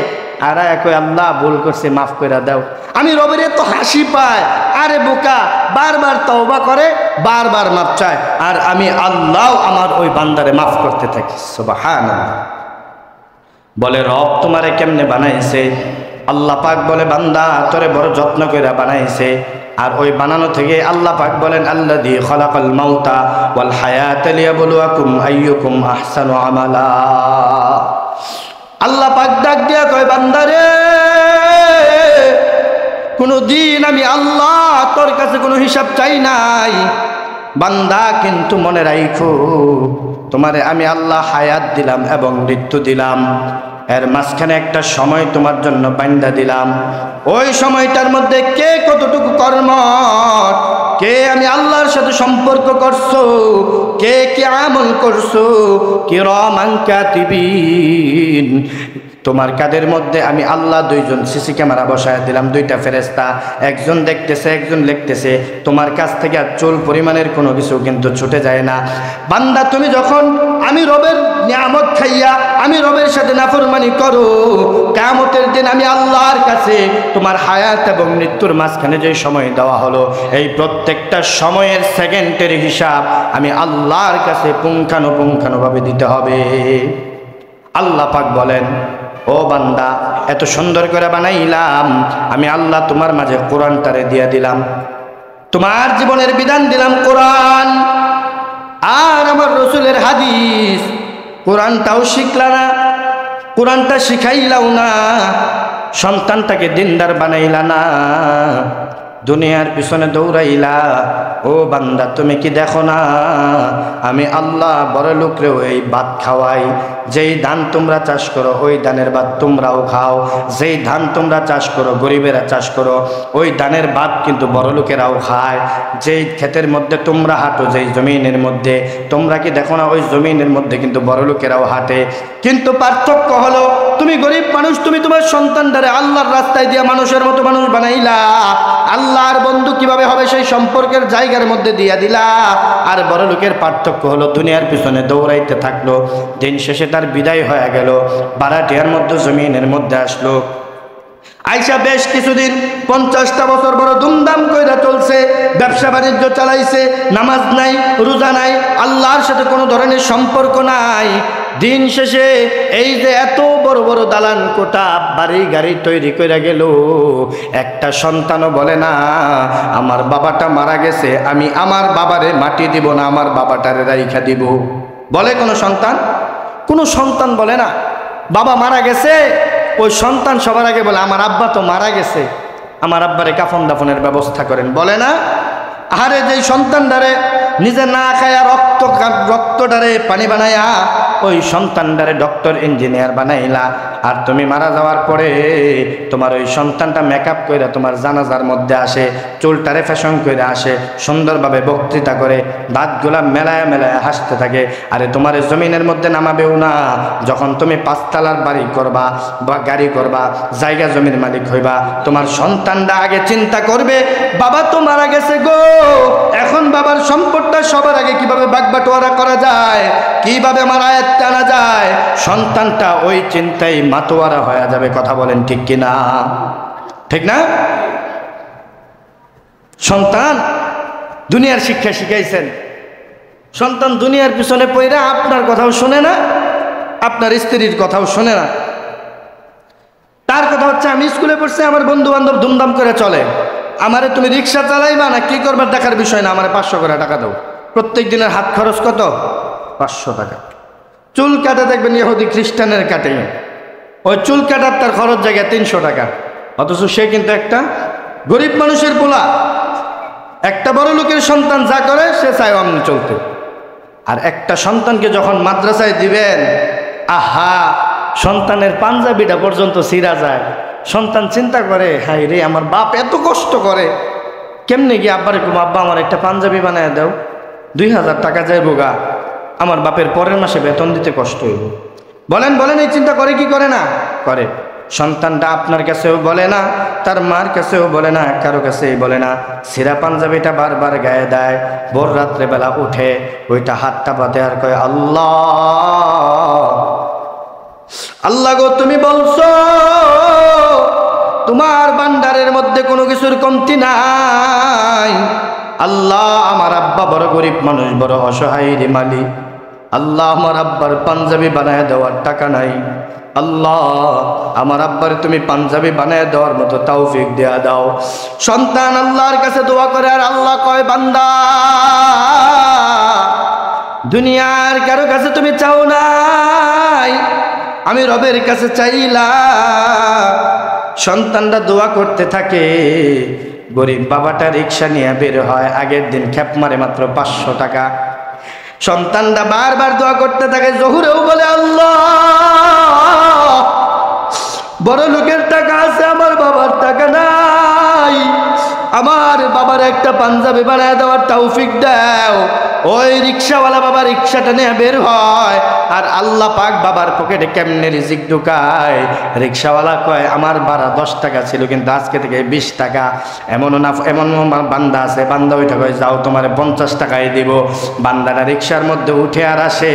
আর কই আল্লাহ ভুল করছে মাফ করে দাও, আমি রবের এত হাসি পায়। আরে বোকা, বারবার তওবা করে, বারবার মাফ চায়, আর আমি আল্লাহ আমার ওই বান্দারে মাফ করতে থাকি। সুবহানাল্লাহ। বলে রব তোমারে কেমনে বানাইছে? আল্লাহ পাক বলে বান্দা তোরে বড় যত্ন করে বানাইছে। আর ওই বানানো থেকে আল্লাহ পাক বলেন আল্লাযী খালাকাল মাউতা ওয়াল হায়াতা লিয়াবলুয়াকুম আইয়ুকুম আহসানু আমালা। আল্লাহ পাক ডাক দিয়া কয় বান্দারে, কোনো দিন আমি আল্লাহ তোর কাছে কোনো হিসাব চাই নাই। বান্দা কিন্তু মনে রাখো, তোমারে আমি আল্লাহ হায়াত দিলাম এবং মৃত্যু দিলাম, এর মাঝখানে একটা সময় তোমার জন্য বান্দা দিলাম। ওই সময়টার মধ্যে কে কতটুকু কর্ম, কে আমি আল্লাহর সাথে সম্পর্ক করছো, কে কি আমল করছো, কিরামান কাতিবিন। তোমার কাদের মধ্যে আমি আল্লাহ দুইজন সিসি ক্যামেরা বসায় দিলাম, দুইটা ফেরেশতা, একজন দেখতেছে একজন লিখতেছে। তোমার কাছ থেকে আর চুল পরিমাণের কোনো কিছু কিন্তু ছুটে যায় না। বান্দা তুমি যখন আমি রবের নিয়ামত খাইয়া আমি রবের সাথে নাফরমানি করো, কিয়ামতের দিন আমি আল্লাহর কাছে তোমার হায়াত এবং মৃত্যুর মাঝখানে যে সময় দেওয়া হলো, এই প্রত্যেকটা সময়ের সেকেন্ডের হিসাব আমি আল্লাহর কাছে পুঙ্খানুপুঙ্খানুভাবে দিতে হবে। আল্লাহ পাক বলেন, ও বান্দা এত সুন্দর করে বানাইলাম, আমি আল্লাহ তোমার মাঝে কোরআনটারে দিয়ে দিলাম, তোমার জীবনের বিধান দিলাম কোরআন আর আমার রসুলের হাদিস। কোরআনটাও শিখলা না, কোরআনটা শিখাইলাও না, সন্তানটাকে দিনদার বানাইলা না, দুনিয়ার পিছনে দৌড়াইলা। ও বান্দা, তুমি কি দেখো না আমি আল্লাহ বড় লোকরেও এই ভাত খাওয়াই। যেই ধান তোমরা চাষ করো ওই ধানের ভাত তোমরাও খাও। যেই ধান তোমরা চাষ করো, গরিবেরা চাষ করো, ওই ধানের ভাত কিন্তু বড় লোকেরাও খায়। যেই ক্ষেতের মধ্যে তোমরা হাঁটো, যেই জমিনের মধ্যে, তোমরা কি দেখো না ওই জমিনের মধ্যে কিন্তু বড় লোকেরাও হাঁটে। কিন্তু পার্থক্য হলো, তুমি গরিব মানুষ, তুমি তোমার সন্তানটারে আল্লাহর রাস্তায় দিয়া মানুষের মতো মানুষ বানাইলা। আল্লাহর বন্ধু কিভাবে হবে সেই সম্পর্কের জায়গার মধ্যে দিয়া দিলা। আর বড় লোকের পার্থক্য হলো, দুনিয়ার পিছনে দৌড়াইতে থাকলো, দিন শেষে তার বিদায় হয়ে গেল, বারাটিয়ার মধ্যে জমিনের মধ্যে আসলো। আইসা বেশ কিছুদিন 50টা বছর বড় ধুমধাম কইরা চলছে, ব্যবসা বাণিজ্য চালাইছে, নামাজ নাই, রোজা নাই, আল্লাহর সাথে কোনো ধরনের সম্পর্ক নাই। দিন শেষে এই যে এত বড় বড় দালান কোঠা বাড়ি গাড়ি তৈরি করে গেল, একটা সন্তানও বলে না আমার বাবাটা মারা গেছে, আমি আমার বাবারে মাটি দিব না, আমার বাবাটারে রাইখা দিব। বলে কোনো সন্তান? কোনো সন্তান বলে না। বাবা মারা গেছে, ওই সন্তান সবার আগে বলে আমার আব্বা তো মারা গেছে, আমার আব্বারে কাফন দাফনের ব্যবস্থা করেন। বলে না? আরে যেই সন্তানটারে নিজে না খায়া রক্তটারে পানি বানায়া ওই সন্তানটারে ডক্টর ইঞ্জিনিয়ার বানাইলা, আর তুমি মারা যাওয়ার পরে তোমার ওই সন্তানটা মেকআপ করে তোমার জানাজার মধ্যে আসে, চুলটারে ফ্যাশন করে আসে, সুন্দরভাবে বক্তৃতা করে, দাঁতগুলা মেলায় মেলায় হাসতে থাকে। আরে তোমার জমিনের মধ্যে নামাবেও না। যখন তুমি 5 তলার বাড়ি করবা বা গাড়ি করবা, জায়গা জমির মালিক হইবা, তোমার সন্তানটা আগে চিন্তা করবে বাবা তো মারা গেছে গো, এখন বাবার সম্পদটা সবার আগে কিভাবে বাগবাটোয়ারা করা যায়, কিভাবে আমার আয়াত আনা যায়। সন্তানটা ওই চিন্তায় মাতোয়ারা হয়ে যাবে। কথা বলেন ঠিক কিনা? ঠিক না? সন্তান দুনিয়ার শিক্ষা শিখাইছেন, সন্তান দুনিয়ার পিছনে পইরা আপনার কথাও শোনে না, আপনার স্ত্রীর কথাও শোনে না। তার কথা হচ্ছে আমি স্কুলে পড়ছি, আমার বন্ধু বান্ধব ধুমধাম করে চলে, আমারে তুমি রিক্সা চালাইবা না কি করবার দেখার বিষয় না, আমার 500 করে টাকা দাও। প্রত্যেক দিনের হাত খরচ কত? 500 টাকা। চুল কাটা দেখবেন ইহুদি খ্রিস্টানের কাটে, ওই চুল কাটার তার খরচ জায়গায় 300 টাকা, অথচ সে কিন্তু একটা গরিব মানুষের পোলা। একটা বড় লোকের সন্তান যা করে সে চায় অমনি চলতে। আর একটা সন্তানকে যখন মাদ্রাসায় দিবেন, আহা সন্তানের পাঞ্জাবিটা পর্যন্ত ছিঁড়া যায়। সন্তান চিন্তা করে হাই রে আমার বাপ এত কষ্ট করে, কেমনে গিয়ে আব্বারে কম আব্বা আমার একটা পাঞ্জাবি বানায় দাও, 2000 টাকা যাইব গা, আমার বাপের পরের মাসে বেতন দিতে কষ্ট হইব। বলেন বলেন এই চিন্তা করে কি করে না? করে। সন্তানটা আপনার কাছেও বলে না, তার মার কাছেও বলে না, কারো কাছেই বলে না। ছিঁড়া পাঞ্জাবিটা বারবার গায়ে দেয়, ভোর রাত্রেবেলা উঠে ওইটা হাতটা পাতে আর কয় আল্লাহ আল্লাহ গো তুমি বলছো তোমার ভান্ডারের মধ্যে কোনো কিছুর কমতি নাই। আল্লাহ আমার আব্বা বড় গরিব মানুষ, বড় অসহায় রে মালিক। আল্লাহ আমার আব্বার পাঞ্জাবি বানায় দেওয়ার টাকা নাই। আল্লাহ আমার আব্বার তুমি পাঞ্জাবি বানায় দেওয়ার মতো তৌফিক দেয়া দাও। সন্তান আল্লাহর কাছে দোয়া করে, আর আল্লাহ কয় বান্দা দুনিয়ার কারো কাছে তুমি চাও নাই, আমি রবের কাছে চাইলা। সন্তানরা দোয়া করতে থাকে, গরিব বাবাটা রিক্সা নিয়ে বের হয়, আগের দিন খেপ মারে মাত্র 500 টাকা। সন্তানরা বারবার দোয়া করতে থাকে, জহুরেও বলে আল্লাহ বড় লোকের টাকা আছে, আমার বাবার টাকা নাই, আমার বাবার একটা পাঞ্জাবি বানায় দেওয়ার তৌফিক দাও। ওই রিক্সাওয়ালা বাবা রিক্সাটা নিয়ে বের হয়, আর আল্লাহ পাক বাবার পকেটে কেমনে রিজিক ঢুকায়। রিক্সাওয়ালা কয় আমার ভাড়া 10 টাকা ছিল, কিন্তু আজকে থেকে 20 টাকা। এমনও না এমন বান্দা আছে, বান্দা ওইটা কয় যাও তোমার 50 টাকাই দিব। বান্দাটা রিক্সার মধ্যে উঠে আর আসে,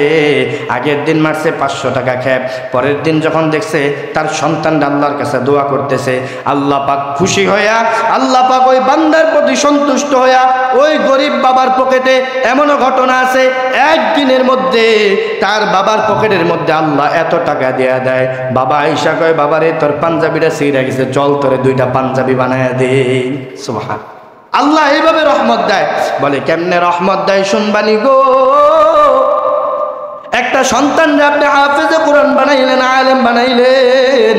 আগের দিন মারছে 500 টাকা খেপ, পরের দিন যখন দেখছে তার সন্তানটা আল্লাহর কাছে দোয়া করতেছে, আল্লাহ পাক খুশি হইয়া, আল্লাহ পাক ওই বান্দার প্রতি সন্তুষ্ট হইয়া ওই গরিব বাবার পকেটে এমনও ঘটনা আছে, একদিনের মধ্যে তার বাবার পকেটের মধ্যে আল্লাহ এত টাকা দেয়া দেয়। বাবা আয়েশা কয় বাবারে তোর পাঞ্জাবিটা ছিঁড়ে গেছে, চল তোরে 2টা পাঞ্জাবি বানায় দে। সুবহান আল্লাহ এইভাবে রহমত দেয়। বলে কেমনে রহমত দেয় শুনবানি গো। একটা সন্তানরে আপনি হাফেজে কোরআন বানাইলেন, আলেম বানাইলেন,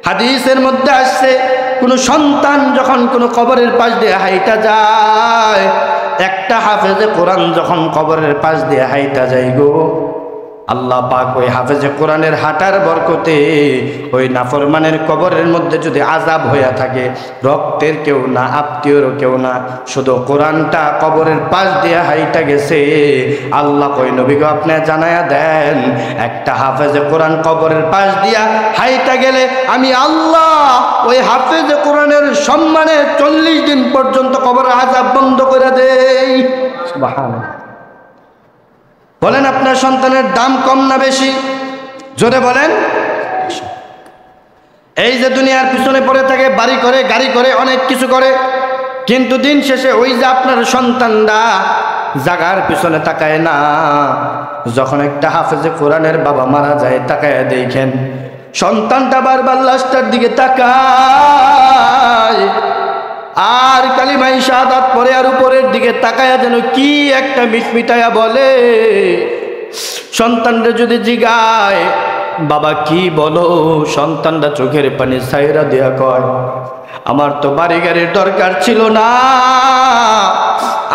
হাদিসের মধ্যে আসছে কোনো সন্তান যখন কোনো কবরের পাশ দিয়ে হাইটা যায়, একটা হাফেজে কোরআন যখন কবরের পাশ দিয়ে হাইটা যায় গো, আল্লাহ পাক ওই হাফেজে কোরআনের হাঁটার বরকতে ওই নাফরমানের কবরের মধ্যে যদি আযাব হইয়া থাকে, রক্তের কেউ না, আত্মীয়রও কেউ না, শুধু কোরআনটা কবরের পাশ দিয়ে হাইটা গেছে, আল্লাহ কই নবী গো আপনি জানায়া দেন, একটা হাফেজে কোরআন কবরের পাশ দিয়া হাইটা গেলে আমি আল্লাহ ওই হাফেজে কোরআনের সম্মানে 40 দিন পর্যন্ত কবরের আযাব বন্ধ করে দেই। সুবহানাল্লাহ। বলেন আপনার সন্তানের দাম কম না বেশি? জোরে বলেন। এই যে দুনিয়ার পিছনে পড়ে থাকে, বাড়ি করে, গাড়ি করে, অনেক কিছু করে, কিন্তু দিন শেষে ওই যে আপনার সন্তানরা জাগার পিছনে তাকায় না। যখন একটা হাফেজে কোরআনের বাবা মারা যায়, তাকায় দেখেন সন্তানটা বারবার লাশটার দিকে তাকায়, আর কালিমাই শাহাদাত পরে আর উপরের দিকে তাকায়া যেন কি একটা মিটমিটায়া বলে। সন্তানরা যদি জিগায় বাবা কি বলো, সন্তানরা চোখের পানি ছাইরা দিয়া কয় আমার তো বাড়ি গাড়ির দরকার ছিল না,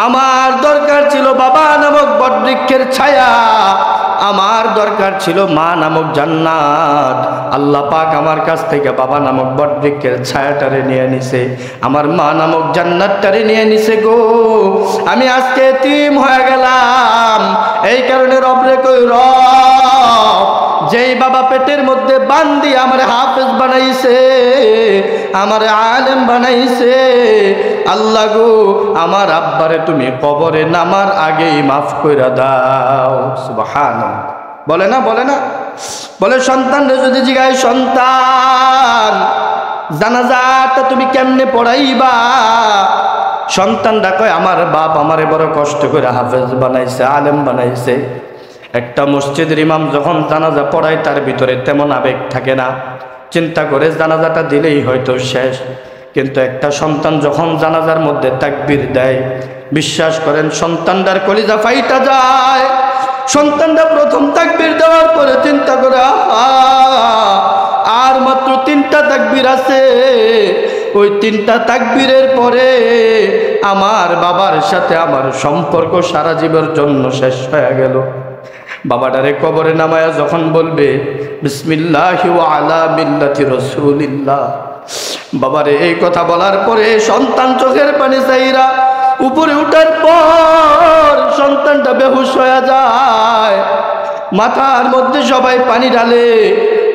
আমার দরকার ছিল বাবা নামক বটবৃক্ষের ছায়া, আমার দরকার ছিল মা নামক জান্নাত। আল্লাহ পাক আমার কাছ থেকে বাবা নামক বটবৃক্ষের ছায়াটারে নিয়ে নিছে, আমার মা নামক জান্নাতটারে নিয়ে নিছে গো। আমি আজকে এতিম হয়ে গেলাম। এই কারণে রবরে কই, রব যেই বাবা পেটের মধ্যে বান্দি আমার হাফেজ বানাইছে, আমার আলেম বানাইছে, আল্লাহ গো আমার আব্বারে তুমি কবরে নামার আগেই মাফ কইরা দাও। সুবহানাল্লাহ। বলে না, বলে না, বলে সন্তানরে যদি জিগায় সন্তান জানাজাটা তুমি কেমনে পড়াইবা, সন্তানরা কয় আমার বাপ আমারে বড় কষ্ট করে হাফেজ বানাইছে, আলেম বানাইছে। একটা মসজিদের ইমাম যখন জানাজা পড়ায় তার ভিতরে তেমন আবেগ থাকে না, চিন্তা করে জানাজাটা দিলেই হয়তো শেষ। কিন্তু একটা সন্তান যখন জানাজার মধ্যে তাকবীর দেয়, বিশ্বাস করেন সন্তানটার কলিজা ফাইটা যায়। সন্তানটা প্রথম তাকবীর দেওয়ার পরে চিন্তা করে আর মাত্র 3টা তাকবীর আছে, ওই 3টা তাকবীরের পরে আমার বাবার সাথে আমার সম্পর্ক সারা জীবনের জন্য শেষ হয়ে গেল। বাবাটারে কবরে নামায়া যখন বলবে বিসমিল্লাহি ওয়া আলা মিল্লাতি রাসূলিল্লাহ, বাবারে এই কথা বলার পরে সন্তান চোখের পানি চাইরা উপরে উঠার পর সন্তানটা বেহুশ হয়ে যায়, মাথার মধ্যে সবাই পানি ঢালে।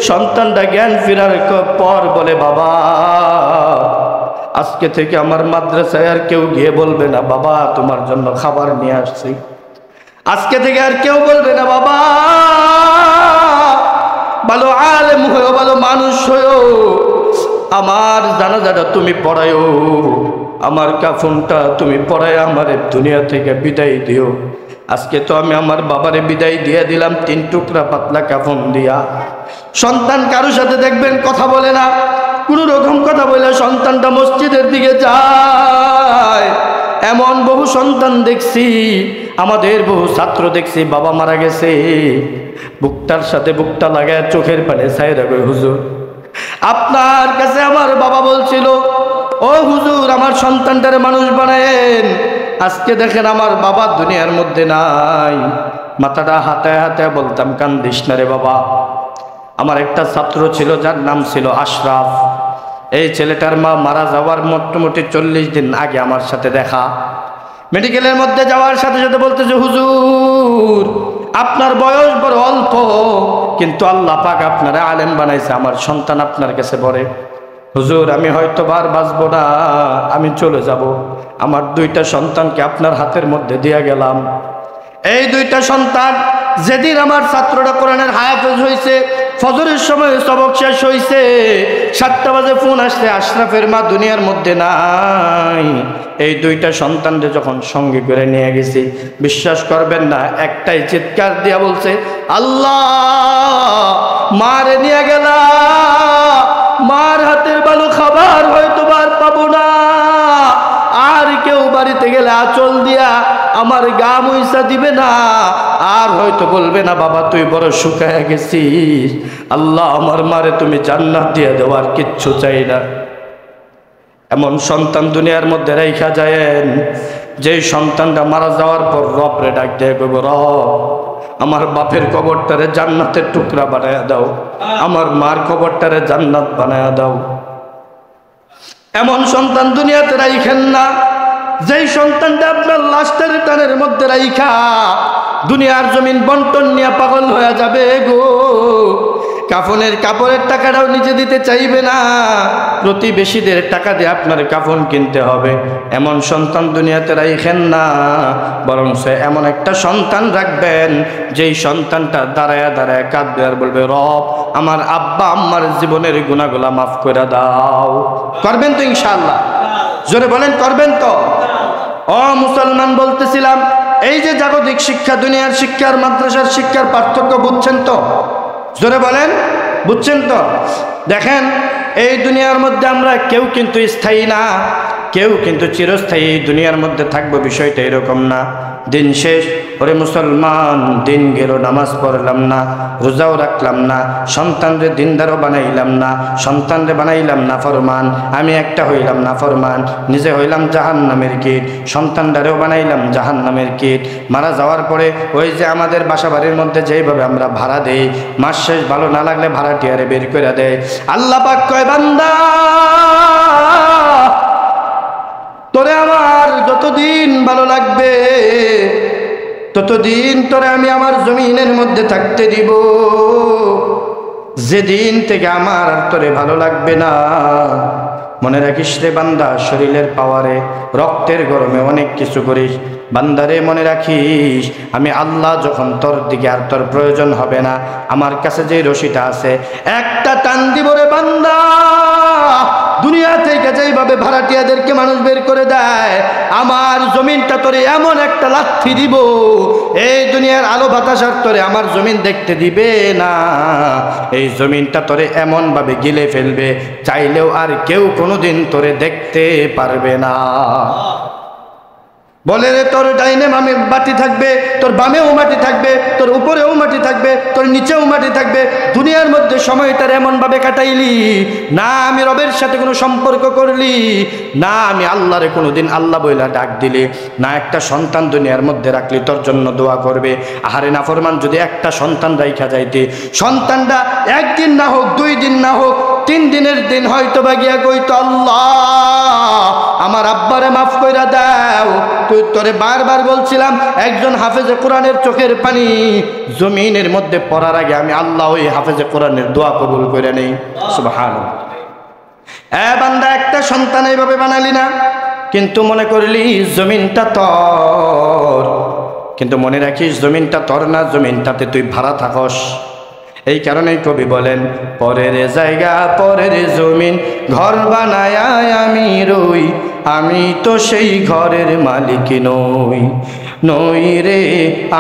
সন্তানটা জ্ঞান ফেরার পর বলে বাবা আজকে থেকে আমার মাদ্রাসায় আর কেউ গিয়ে বলবে না বাবা তোমার জন্য খাবার নিয়ে আসছি, আজকে থেকে আর কেউ বলবে না বাবা ভালো আলেম হয়েও, ভালো মানুষ হয়েও আমার জানাজাটা তুমি পড়ায়ো, আমার কাফনটা তুমি পড়ায় আমার দুনিয়া থেকে বিদায় দিও। আজকে তো আমি আমার বাবারে বিদায় দিয়ে দিলাম 3 টুকরা পাতলা কাফন দিয়া। সন্তান কারোর সাথে দেখবেন কথা বলে না, কোনো রকম কথা বলে সন্তানটা মসজিদের দিকে যায়। এমন বহু সন্তান দেখছি, আমাদের বহু ছাত্র দেখছি বাবা মারা গেছে, বুকটার সাথে বুকটা লাগায় চোখের পানি ছাইরা কই হুজুর আপনার কাছে আমার বাবা বলছিল ও হুজুর আমার সন্তানটারে মানুষ বানায়েন। আজকে দেখেন আমার বাবা দুনিয়ার মধ্যে নাই। মাথাটা হাতায় হাতায় বলতাম কান্দিস না রে বাবা। আমার একটা ছাত্র ছিল যার নাম ছিল আশরাফ। এই ছেলেটার মা মারা যাওয়ার মোটামুটি 40 দিন আগে আমার সাথে দেখা। মেডিকেলের মধ্যে যাওয়ার সাথে সাথে বলতেছে হুজুর আপনার বয়স বড় অল্প, কিন্তু আল্লাহ পাক আপনারা আলেম বানাইছে, আমার সন্তান আপনার কাছে বলে হুজুর আমি হয়তো বার বাঁচবো না, আমি চলে যাব, আমার 2টা সন্তানকে আপনার হাতের মধ্যে দিয়ে গেলাম। এই 2টা সন্তান যেদিন আমার ছাত্রটা কোরআনের হাফেজ হয়েছে, ফজরের সময় সবক শেষ হয়েছে, 7টা বাজে ফোন আসছে আশরাফের মা দুনিয়ার মধ্যে নাই। এই 2টা সন্তানকে যখন সঙ্গে করে নিয়ে গেছি, বিশ্বাস করবেন না একটাই চিৎকার দিয়া বলছে আল্লাহ মারে নিয়ে গেলা, মার হাতের ভালো খাবার হয়তো বার পাবো না, আর কেউ বাড়িতে গেলে আঁচল দিয়া আমার গা মুইসা দিবে না, আর হয়তো বলবে না বাবা তুই বড় শুকায় গেছিস। আল্লাহ আমার মারে তুমি জান্নাত দিয়ে দেওয়ার কিচ্ছু চাই না। এমন সন্তান দুনিয়ার মধ্যে রাইখা যায়েন যেই সন্তানটা মারা যাওয়ার পর রবরে ডাক দিয়ে কইব, রব আমার বাপের কবরটারে জান্নাতের টুকরা বানায়া দাও, আমার মার কবরটারে জান্নাত বানায়া দাও। এমন সন্তান দুনিয়াতে রাইখেন না যেই সন্তানটা আপনার লাশের টানের মধ্যে রাইখা দুনিয়ার জমিন বন্টন নিয়ে পাগল হয়ে যাবে গো। কাফনের কাপড়ের টাকাটাও নিজে দিতে চাইবে না, প্রতিবেশীদের টাকা দিয়ে আপনার কাফন কিনতে হবে। এমন সন্তান দুনিয়াতে রাইখেন না, বরং সে এমন একটা সন্তান রাখবেন যেই সন্তানটা দাঁড়ায় দাঁড়ায় কাঁদবে আর বলবে, রব আমার আব্বা আম্মার জীবনের গুনাহগুলা মাফ করে দাও। করবেন তো ইনশাআল্লাহ? জোরে বলেন, করবেন তো? ও মুসলমান, বলতেছিলাম এই যে জাগতিক শিক্ষা, দুনিয়ার শিক্ষার মাদ্রাসার শিক্ষার পার্থক্য বুঝছেন তো? জোরে বলেন, বুঝছেন তো? দেখেন এই দুনিয়ার মধ্যে আমরা কেউ কিন্তু স্থায়ী না, কেউ কিন্তু চিরস্থায়ী দুনিয়ার মধ্যে থাকবো, বিষয়টা এরকম না। দিন শেষ, ওরে মুসলমান, দিন গেল, নামাজ পড়লাম না, রোজাও রাখলাম না, সন্তানরে দিনদারও বানাইলাম না, সন্তানরে বানাইলাম না ফরমান, আমি একটা হইলাম না ফরমান, নিজে হইলাম জাহান্নামের কীট, সন্তানটারেও বানাইলাম জাহান্নামের কীট। মারা যাওয়ার পরে ওই যে আমাদের বাসা বাড়ির মধ্যে যেইভাবে আমরা ভাড়া দেই, মাস শেষ ভালো না লাগলে ভাড়াটিয়ারে বের করে দেয়। আল্লাহ পাক কয়, বান্দা তোরে আমার যতদিন ভালো লাগবে ততদিন তোরে আমি আমার জমিনের মধ্যে থাকতে দিব, যেদিন থেকে আমার আর তোরে ভালো লাগবে না, মনে রাখিস রে বান্দা, শরীরের পাওয়ারে রক্তের গরমে অনেক কিছু করিস। বান্দারে মনে রাখিস, আমি আল্লাহ যখন তোর দিকে আর তোর প্রয়োজন হবে না, আমার কাছে যে রশিটা আছে একটা টান দিব রে বান্দা। দুনিয়া থেকে যেইভাবে ভাড়াটিয়াদেরকে মানুষ বের করে দেয়, আমার জমিনটা তোরে এমন একটা লাথি দিব, এই দুনিয়ার আলো বাতাসার তোরে আমার জমিন দেখতে দিবে না, এই জমিনটা তোরে এমনভাবে গিলে ফেলবে, চাইলেও আর কেউ কোনোদিন তোরে দেখতে পারবে না। বলে রে, তোর ডাইনে বামে মাটি থাকবে, তোর বামেও মাটি থাকবে, তোর উপরেও মাটি থাকবে, তোর নিচেও মাটি থাকবে। দুনিয়ার মধ্যে সময়টার এমনভাবে কাটাইলি না, আমি রবের সাথে কোনো সম্পর্ক করলি না, আমি আল্লাহরে কোনোদিন আল্লাহ বইলা ডাক দিলি না, একটা সন্তান দুনিয়ার মধ্যে রাখলি তোর জন্য দোয়া করবে। আহারে নাফরমান, যদি একটা সন্তান রাইখা যাইতে, সন্তানটা একদিন না হোক, 2 দিন না হোক, 3 দিনের দিন হয়তো বা গিয়া কইতো, আল্লাহ আমার আব্বারে মাফ কইরা দাও। তোরে বারবার বলছিলাম, একজন হাফেজে কোরআনের চোখের পানি জমিনের মধ্যে পড়ার আগে আমি আল্লাহ ওই হাফেজে কোরআনের দোয়া কবুল করে নেই। সুবহানাল্লাহ। বান্দা, একটা সন্তান এইভাবে বানালি না, কিন্তু মনে করলি জমিনটা তোর, কিন্তু মনে রাখিস জমিনটা তোর না, জমিনটাতে তুই ভাড়া থাকস। এই কারণেই কবি বলেন, পরের জায়গা পরের জমিন ঘর বানায় আমি রই, আমি তো সেই ঘরের মালিক নই, নই রে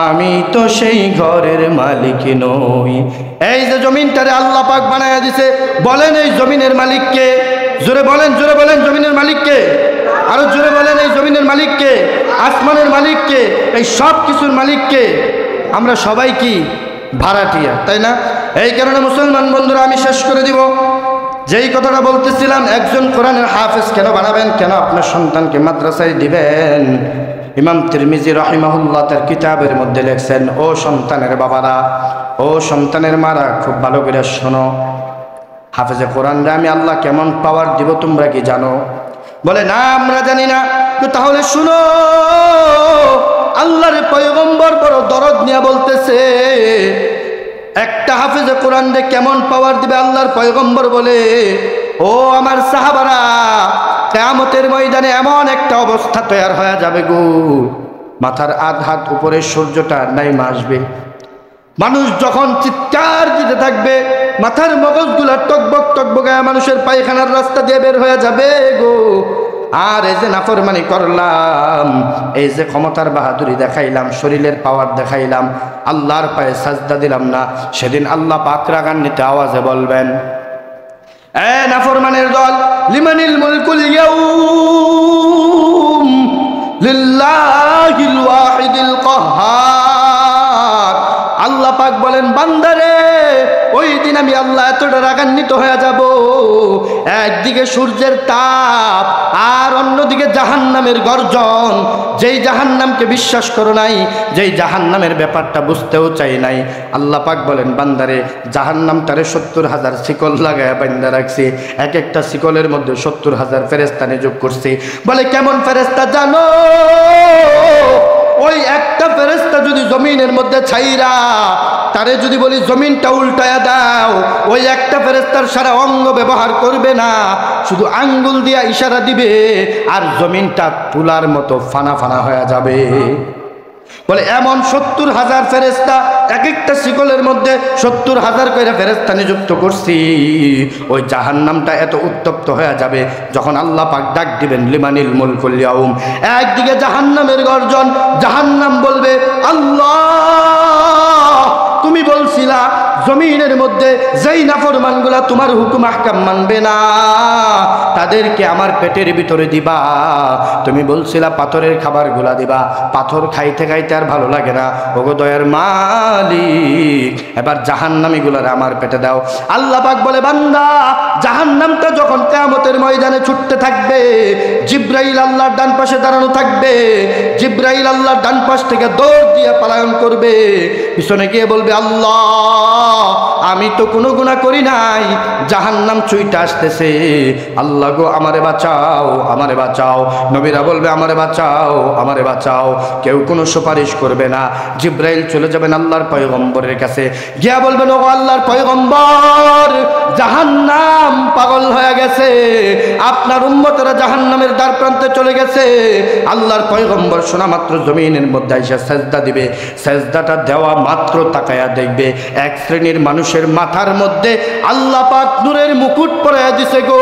আমি তো সেই ঘরের মালিক নই। এই যে জমিনটারে আল্লাহ পাক বানায়া দিছে, বলেন এই জমিনের মালিককে? জোরে বলেন, জোরে বলেন, জমিনের মালিককে? আরো জোরে বলেন, এই জমিনের মালিককে? আসমানের মালিককে? এই সব কিছুর মালিককে? আমরা সবাই কি ভাড়াটিয়া, তাই না? এই কারণে মুসলমান বন্ধুরা, আমি শেষ করে দিব যেই কথাটা বলতেছিলাম, একজন কোরআনের হাফেজ কেন বানাবেন, কেন আপনার সন্তানকে মাদ্রাসায় দিবেন? ইমাম তিরমিজি রাহিমাহুল্লাহ তার কিতাবের মধ্যে লেখছেন, ও সন্তানের বাবারা, ও সন্তানের মারা, খুব ভালো করে শোনো, হাফেজে কোরআনরা আমি আল্লাহ কেমন পাওয়ার দিব তোমরা কি জানো? বলে না, আমরা জানি না। তাহলে শুনো, আল্লাহর পয়গম্বর বড় দরদ নিয়ে বলতেছে, একটা হাফেজে কোরআন রে কেমন পাওয়ার দিবে আল্লাহর পয়গম্বর বলে, ও আমার সাহাবারা, কিয়ামতের ময়দানে এমন একটা অবস্থা তৈরি হয়ে যাবে গো, মাথার আধ হাত উপরে সূর্যটা নাইমা আসবে, মানুষ যখন চিৎকার দিতে থাকবে, মাথার মগজগুলা টকবক টকবগায় মানুষের পায়খানার রাস্তা দিয়ে বের হয়ে যাবে গো। আর এই যে নাফরমানি করলাম, এই যে ক্ষমতার বাহাদুরি দেখাইলাম, শরীরের পাওয়ার দেখাইলাম, আল্লাহর পায়ে সাজদা দিলাম না, সেদিন আল্লাহ পাক রাগান্বিত আওয়াজে বলবেন, এ নাফরমানের দল, লিমানিল মুলকুল ইয়াউম লিল্লাহিল ওয়াহিদিল কাহ্হার। আল্লাহ পাক বলেন বান্দারে ওই দিন আমি আল্লাহ এতটা রাগান্বিত হয়ে যাব, একদিকে সূর্যের তাপ আর অন্যদিকে জাহান্নামের গর্জন। যেই জাহান্নামকে বিশ্বাস করো নাই, যেই জাহান্নামের ব্যাপারটা বুঝতেও চাই নাই, আল্লাহ পাক বলেন বান্দারে জাহান্নামটারে 70,000 শিকল লাগায় বান্দা রাখছি, এক একটা শিকলের মধ্যে 70,000 ফেরেশতা নিযোগ করছি। বলে কেমন ফেরেশতা জানো? ওই একটা ফেরেশতা যদি জমিনের মধ্যে ছাইরা তারে যদি বলি জমিনটা উল্টায়া দাও, ওই একটা ফেরেশতার সারা অঙ্গ ব্যবহার করবে না, শুধু আঙ্গুল দিয়া ইশারা দিবে আর জমিনটা তুলার মতো ফানা ফানা হয়ে যাবে। বলে এমন 70,000 ফেরেশতা, এক একটা শিকলের মধ্যে 70,000 করে ফেরেশতা নিযুক্ত করছি। ওই জাহান্নামটা এত উত্তপ্ত হয়ে যাবে যখন আল্লাহ পাক ডাক দিবেন লিমানিল মুলকুল ইয়াউম, একদিকে জাহান্নামের গর্জন, জাহান্নাম বলবে আল্লাহ তুমি বলছিলা জমিনের মধ্যে যেই নাফরমানগুলা তোমার হুকুম আহকাম মানবে না তাদেরকে আমার পেটের ভিতরে দিবা, তুমি বলছিলা পাথরের খাবারগুলা দিবা, পাথর খাইতে খাইতে আর ভালো লাগে না, ওগো দয়ার মালিক এবার জাহান্নামীগুলার আমার পেটে দাও। আল্লাহ পাক বলে বান্দা জাহান্নামটা যখন কিয়ামতের ময়দানে ছুটতে থাকবে, জিব্রাইল আল্লাহর ডান পাশে দাঁড়ানো থাকবে, জিব্রাইল আল্লাহর ডান পাশ থেকে দৌড় দিয়ে পলায়ন করবে, পিছনে গিয়ে বলবে আল্লাহ আমি তো কোনো গুনাহ করি নাই, জাহান্নাম ছুঁইতে আসতেছে, আল্লাহ গো আমারে বাঁচাও, আমারে বাঁচাও। নবীরা বলবে আমারে বাঁচাও, আমারে বাঁচাও, কেউ কোনো সুপারিশ করবে না। জিব্রাইল চলে যাবেন আল্লাহর পয়গম্বরের কাছে, গিয়া বলবেন ও আল্লাহর পয়গম্বর জাহান্নাম পাগল হয়ে গেছে, আপনার উম্মতরা জাহান্নামের দ্বার প্রান্তে চলে গেছে। আল্লাহর পয়গম্বর শোনা মাত্র জমিনের মধ্যে এসে সেজদা দিবে, সেজদাটা দেওয়া মাত্র তাকায়া দেখবে এক শ্রেণীর মানুষের মাথার মধ্যে আল্লাহ পাক নূরের মুকুট পরাইয়া দিছে গো।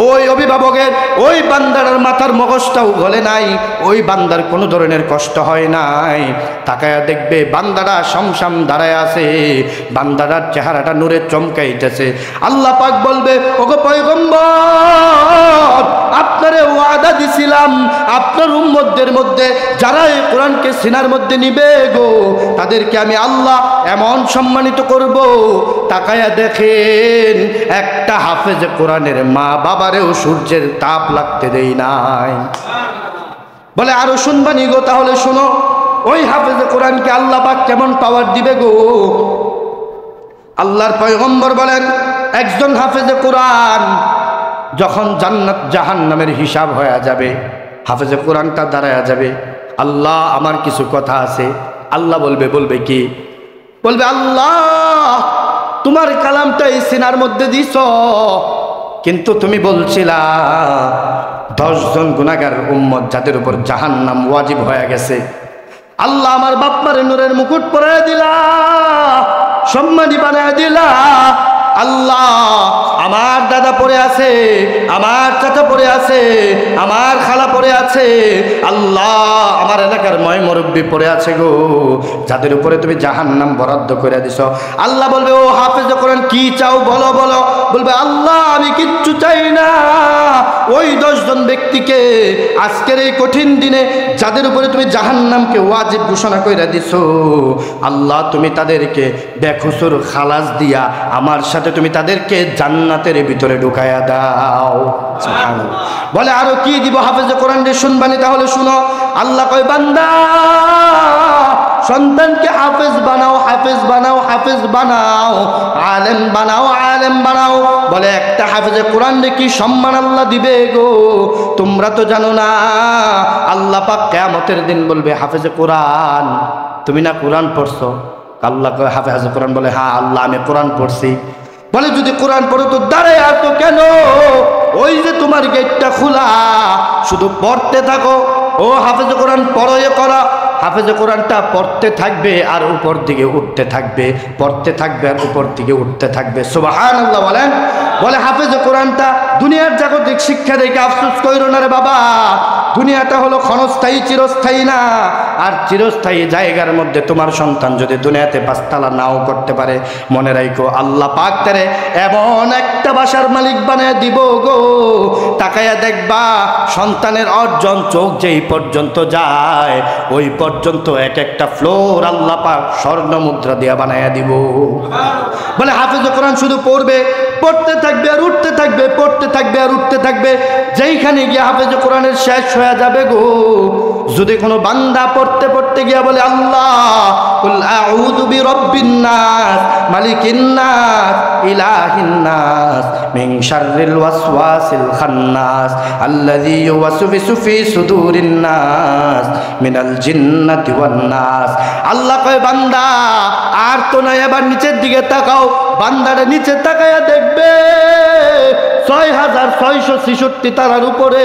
ওই অভিভাবকের ওই বান্দার মাথার মগজটাও গলে নাই, ওই বান্দার কোনো ধরনের কষ্ট হয় নাই। তাকায়া দেখবে বান্দারা সমসাম দাঁড়ায় আছে, বান্দারার চেহারাটা নূরে চমকাইতেছে। আল্লাহ পাক বলবে ওগো পয়গম্বর আপনারে ওয়াদা দিছিলাম আপনার উম্মতদের মধ্যে যারা এই কোরআনকে সিনার মধ্যে নিবে গো তাদেরকে আমি আল্লাহ এমন সম্মানিত করব। তাকায়া দেখেন একটা হাফেজ কোরআনের মা বাবারেও সূর্যের তাপ লাগতে দেই নাই। বলে আরো শুনবানি গো, তাহলে শোনো ওই হাফেজ কোরআনকে আল্লাহ পাক কেমন পাওয়ার দিবে গো। আল্লাহর পয়গম্বর বলেন একজন হাফেজ কোরআন যখন জান্নাত জাহান্নামের হিসাব হয়ে যাবে, হাফেজ কোরআনটা দাঁড়ায়া যাবে, আল্লাহ আমার কিছু কথা আছে। আল্লাহ বলবে কি? বলবে আল্লাহ তোমার কালামটা এই সিনার মধ্যে দিছ, কিন্তু তুমি বলছিলা 10 জন গুনাহগার উম্মত যাদের উপর জাহান্নাম ওয়াজিব হয়ে গেছে। আল্লাহ আমার বাপমারে নূরের মুকুট পরায় দিলা, সম্মানী বানায় দিলা। আল্লাহ আমার দাদা পড়ে আছে, আমার চাচা পড়ে আছে, আমার খালা পড়ে আছে, আল্লাহ আমার এলাকার ময় মুরব্বী পড়ে আছে গো, যাদের উপরে তুমি জাহান্নাম বরাদ্দ করে দিছো। আল্লাহ বলবে ও হাফেজ কোরআন কি চাও বলো বলো। বলবে আল্লাহ আমি কিচ্ছু চাই না, ওই 10 জন ব্যক্তিকে আজকের এই কঠিন দিনে যাদের উপরে তুমি জাহান্নামকে ওয়াজিব ঘোষণা করে দিছো, আল্লাহ তুমি তাদেরকে বেখুসুর খালাস দিয়া আমার সাথে তুমি তাদেরকে জান্নাতের ভিতরে ঢুকায়া দাও। বলে আরো কি দিব হাফেজ কোরআন রে শুনবানি, তাহলে শুনো। আল্লাহ কয় বান্দা সন্তানকে হাফেজ বানাও, হাফেজ বানাও, হাফেজ বানাও, আলেম বানাও, আলেম বানাও। বলে একটা হাফেজে কোরআন রে কি সম্মান আল্লাহ দিবে গো, তোমরা তো জানো না। আল্লাহ পাক কিয়ামতের দিন বলবে হাফেজে কোরআন তুমি না কোরআন পড়ছো? আল্লাহ কয় হাফেজ কোরআন বলে হ্যাঁ আল্লাহ আমি কোরআন পড়ছি। বলে যদি কোরআন পড়ো তো দাঁড়ায় আসো কেন? ওই যে তোমার গেটটা খোলা, শুধু পড়তে থাকো। ও হাফেজ কোরআন পড়ে করা, হাফেজ কোরআনটা পড়তে থাকবে আর উপর দিকে উঠতে থাকবে, পড়তে থাকবে আর উপর দিকে উঠতে থাকবে। সুবহানাল্লাহ বলেন। বলে হাফেজ কোরআনটা দুনিয়ার জাগতিক শিক্ষা দেখে আফসোস কইরো না রে বাবা। দুনিয়াটা হলো ক্ষণস্থায়ী, চিরস্থায়ী না। আর চিরস্থায়ী জায়গার মধ্যে তোমার সন্তান যদি দুনিয়াতে পাঁচতলা নাও করতে পারে, মনে রাখো আল্লাহ পাক তারে এমন একটা বাসার মালিক বানিয়ে দিব গো। তাকায়া দেখবা সন্তানের অর্জন চোখ যেই পর্যন্ত যায় ওই পর্যন্ত এক একটা ফ্লোর আল্লাহ পাক স্বর্ণ মুদ্রা দিয়া বানায়া দিব। বলে হাফেজ কোরআন শুধু পড়বে, পড়তে থাকবে আর উঠতে থাকবে, পড়তে থাকবে আর উঠতে থাকবে। যেইখানে গিয়ে হাফেজ কোরআনের শেষ হয়ে যাবে গো, যদি কোনো বান্দা পড়তে পড়তে গিয়া বলে আল্লাহ কুল আউযু বিরাব্বিন নাস মালিকিন নাস ইলাহিন নাস মিন শাররিল ওয়াসওয়াসিল খান্নাস আল্লাযী ইউওয়াসওয়িসু ফি সুদুরিন নাস মিনাল জিন্নাতি ওয়ান নাস। আল্লাহ কয় বান্দা আর তো না, এবার নিচের দিকে তাকাও। বান্দারে নিচে তাকায়া দেখবে 6666 তারার উপরে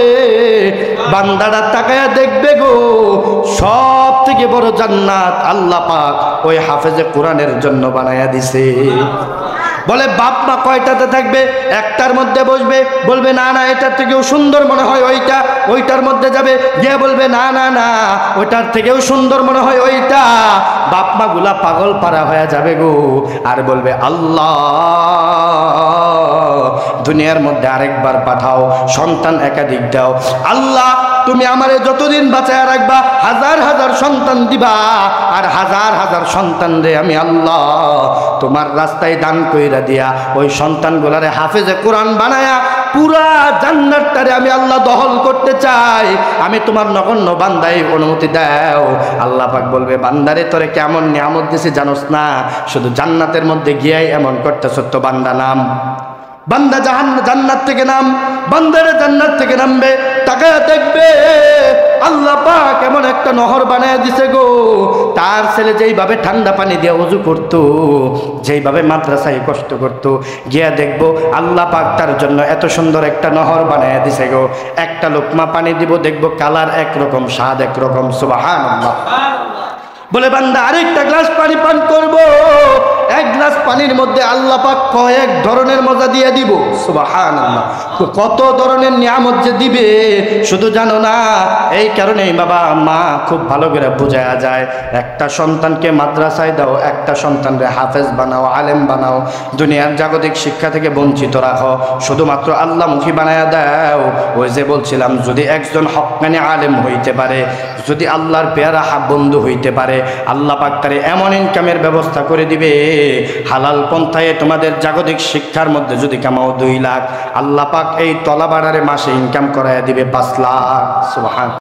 বান্দারা তাকায়া দেখবে গো, সব থেকে বড় জান্নাত আল্লাহ পাক ওই হাফেজে কোরআনের জন্য বানায়া দিছে। বলে বাপ মা কয়টাতে থাকবে? একটার মধ্যে বসবে, বলবে না না এটার থেকেও সুন্দর মনে হয় ওইটা, ওইটার মধ্যে যাবে, গিয়ে বলবে না না না ওইটার থেকেও সুন্দর মনে হয় ওইটা। বাপ মা গুলা পাগল পারা হয়ে যাবে গো, আর বলবে আল্লাহ দুনিয়ার মধ্যে আরেকবার পাঠাও, সন্তান একাধিক দাও। আল্লাহ তুমি আমারে যতদিন বাঁচায় রাখবা হাজার হাজার সন্তান দিবা, আর হাজার হাজার সন্তান রে আমি আল্লাহ তোমার রাস্তায় দান কইরা দিয়া ওই সন্তানগুলারে হাফেজে কোরআন বানায়া পুরা জান্নাতটারে আমি আল্লাহ দখল করতে চাই। আমি তোমার নগণ্য বান্দাই অনুমতি দাও। আল্লাহ পাক বলবে বান্দারে তোরে কেমন নিয়ামত দিছি জানোস না? শুধু জান্নাতের মধ্যে গিয়াই এমন করতেছ তো বান্দা নাম। বান্দা জান্নাত থেকে নাম, বান্দারে জান্নাত থেকে নামবে, তাকায়া দেখবে আল্লাহ পাক এমন একটা নহর বানায় দিছে গো। তার ছেলে যেইভাবে ঠান্ডা পানি দিয়ে ওযু করতো, যেইভাবে মাদ্রাসায় কষ্ট করতো, গিয়া দেখবো আল্লাহ পাক তার জন্য এত সুন্দর একটা নহর বানায় দিছে গো। একটা লোকমা পানি দিব, দেখবো কালার একরকম, স্বাদ একরকম। সুবহানাল্লাহ। বলে বান্দা আরেকটা গ্লাস পানি পান করব, এক গ্লাস পানির মধ্যে আল্লাহ পাক কয়েক ধরনের মজা দিয়ে দিব। সুবহানাল্লাহ। কত ধরনের নিয়ামত যে দিবে শুধু জানো না। এই কারণেই বাবা মা খুব ভালো করে বোঝা যায়, একটা সন্তানকে মাদ্রাসায় দাও, একটা সন্তানকে হাফেজ বানাও, আলেম বানাও, দুনিয়ার জাগতিক শিক্ষা থেকে বঞ্চিত রাখো, শুধুমাত্র আল্লাহমুখী বানায়া দাও। ওই যে বলছিলাম যদি একজন হক্কানি আলেম হইতে পারে, যদি আল্লাহর পেয়ারা বন্ধু হইতে পারে, আল্লাহ পাক তারে এমন ইনকামের ব্যবস্থা করে দিবে, হালাল পন্থায় তোমাদের জাগতিক শিক্ষার মধ্যে যদি কামাও 2 লাখ, আল্লাহ পাক এই তলা বাড়ারে মাসে ইনকাম করাইয়া দিবে 5 লাখ। সুবহান।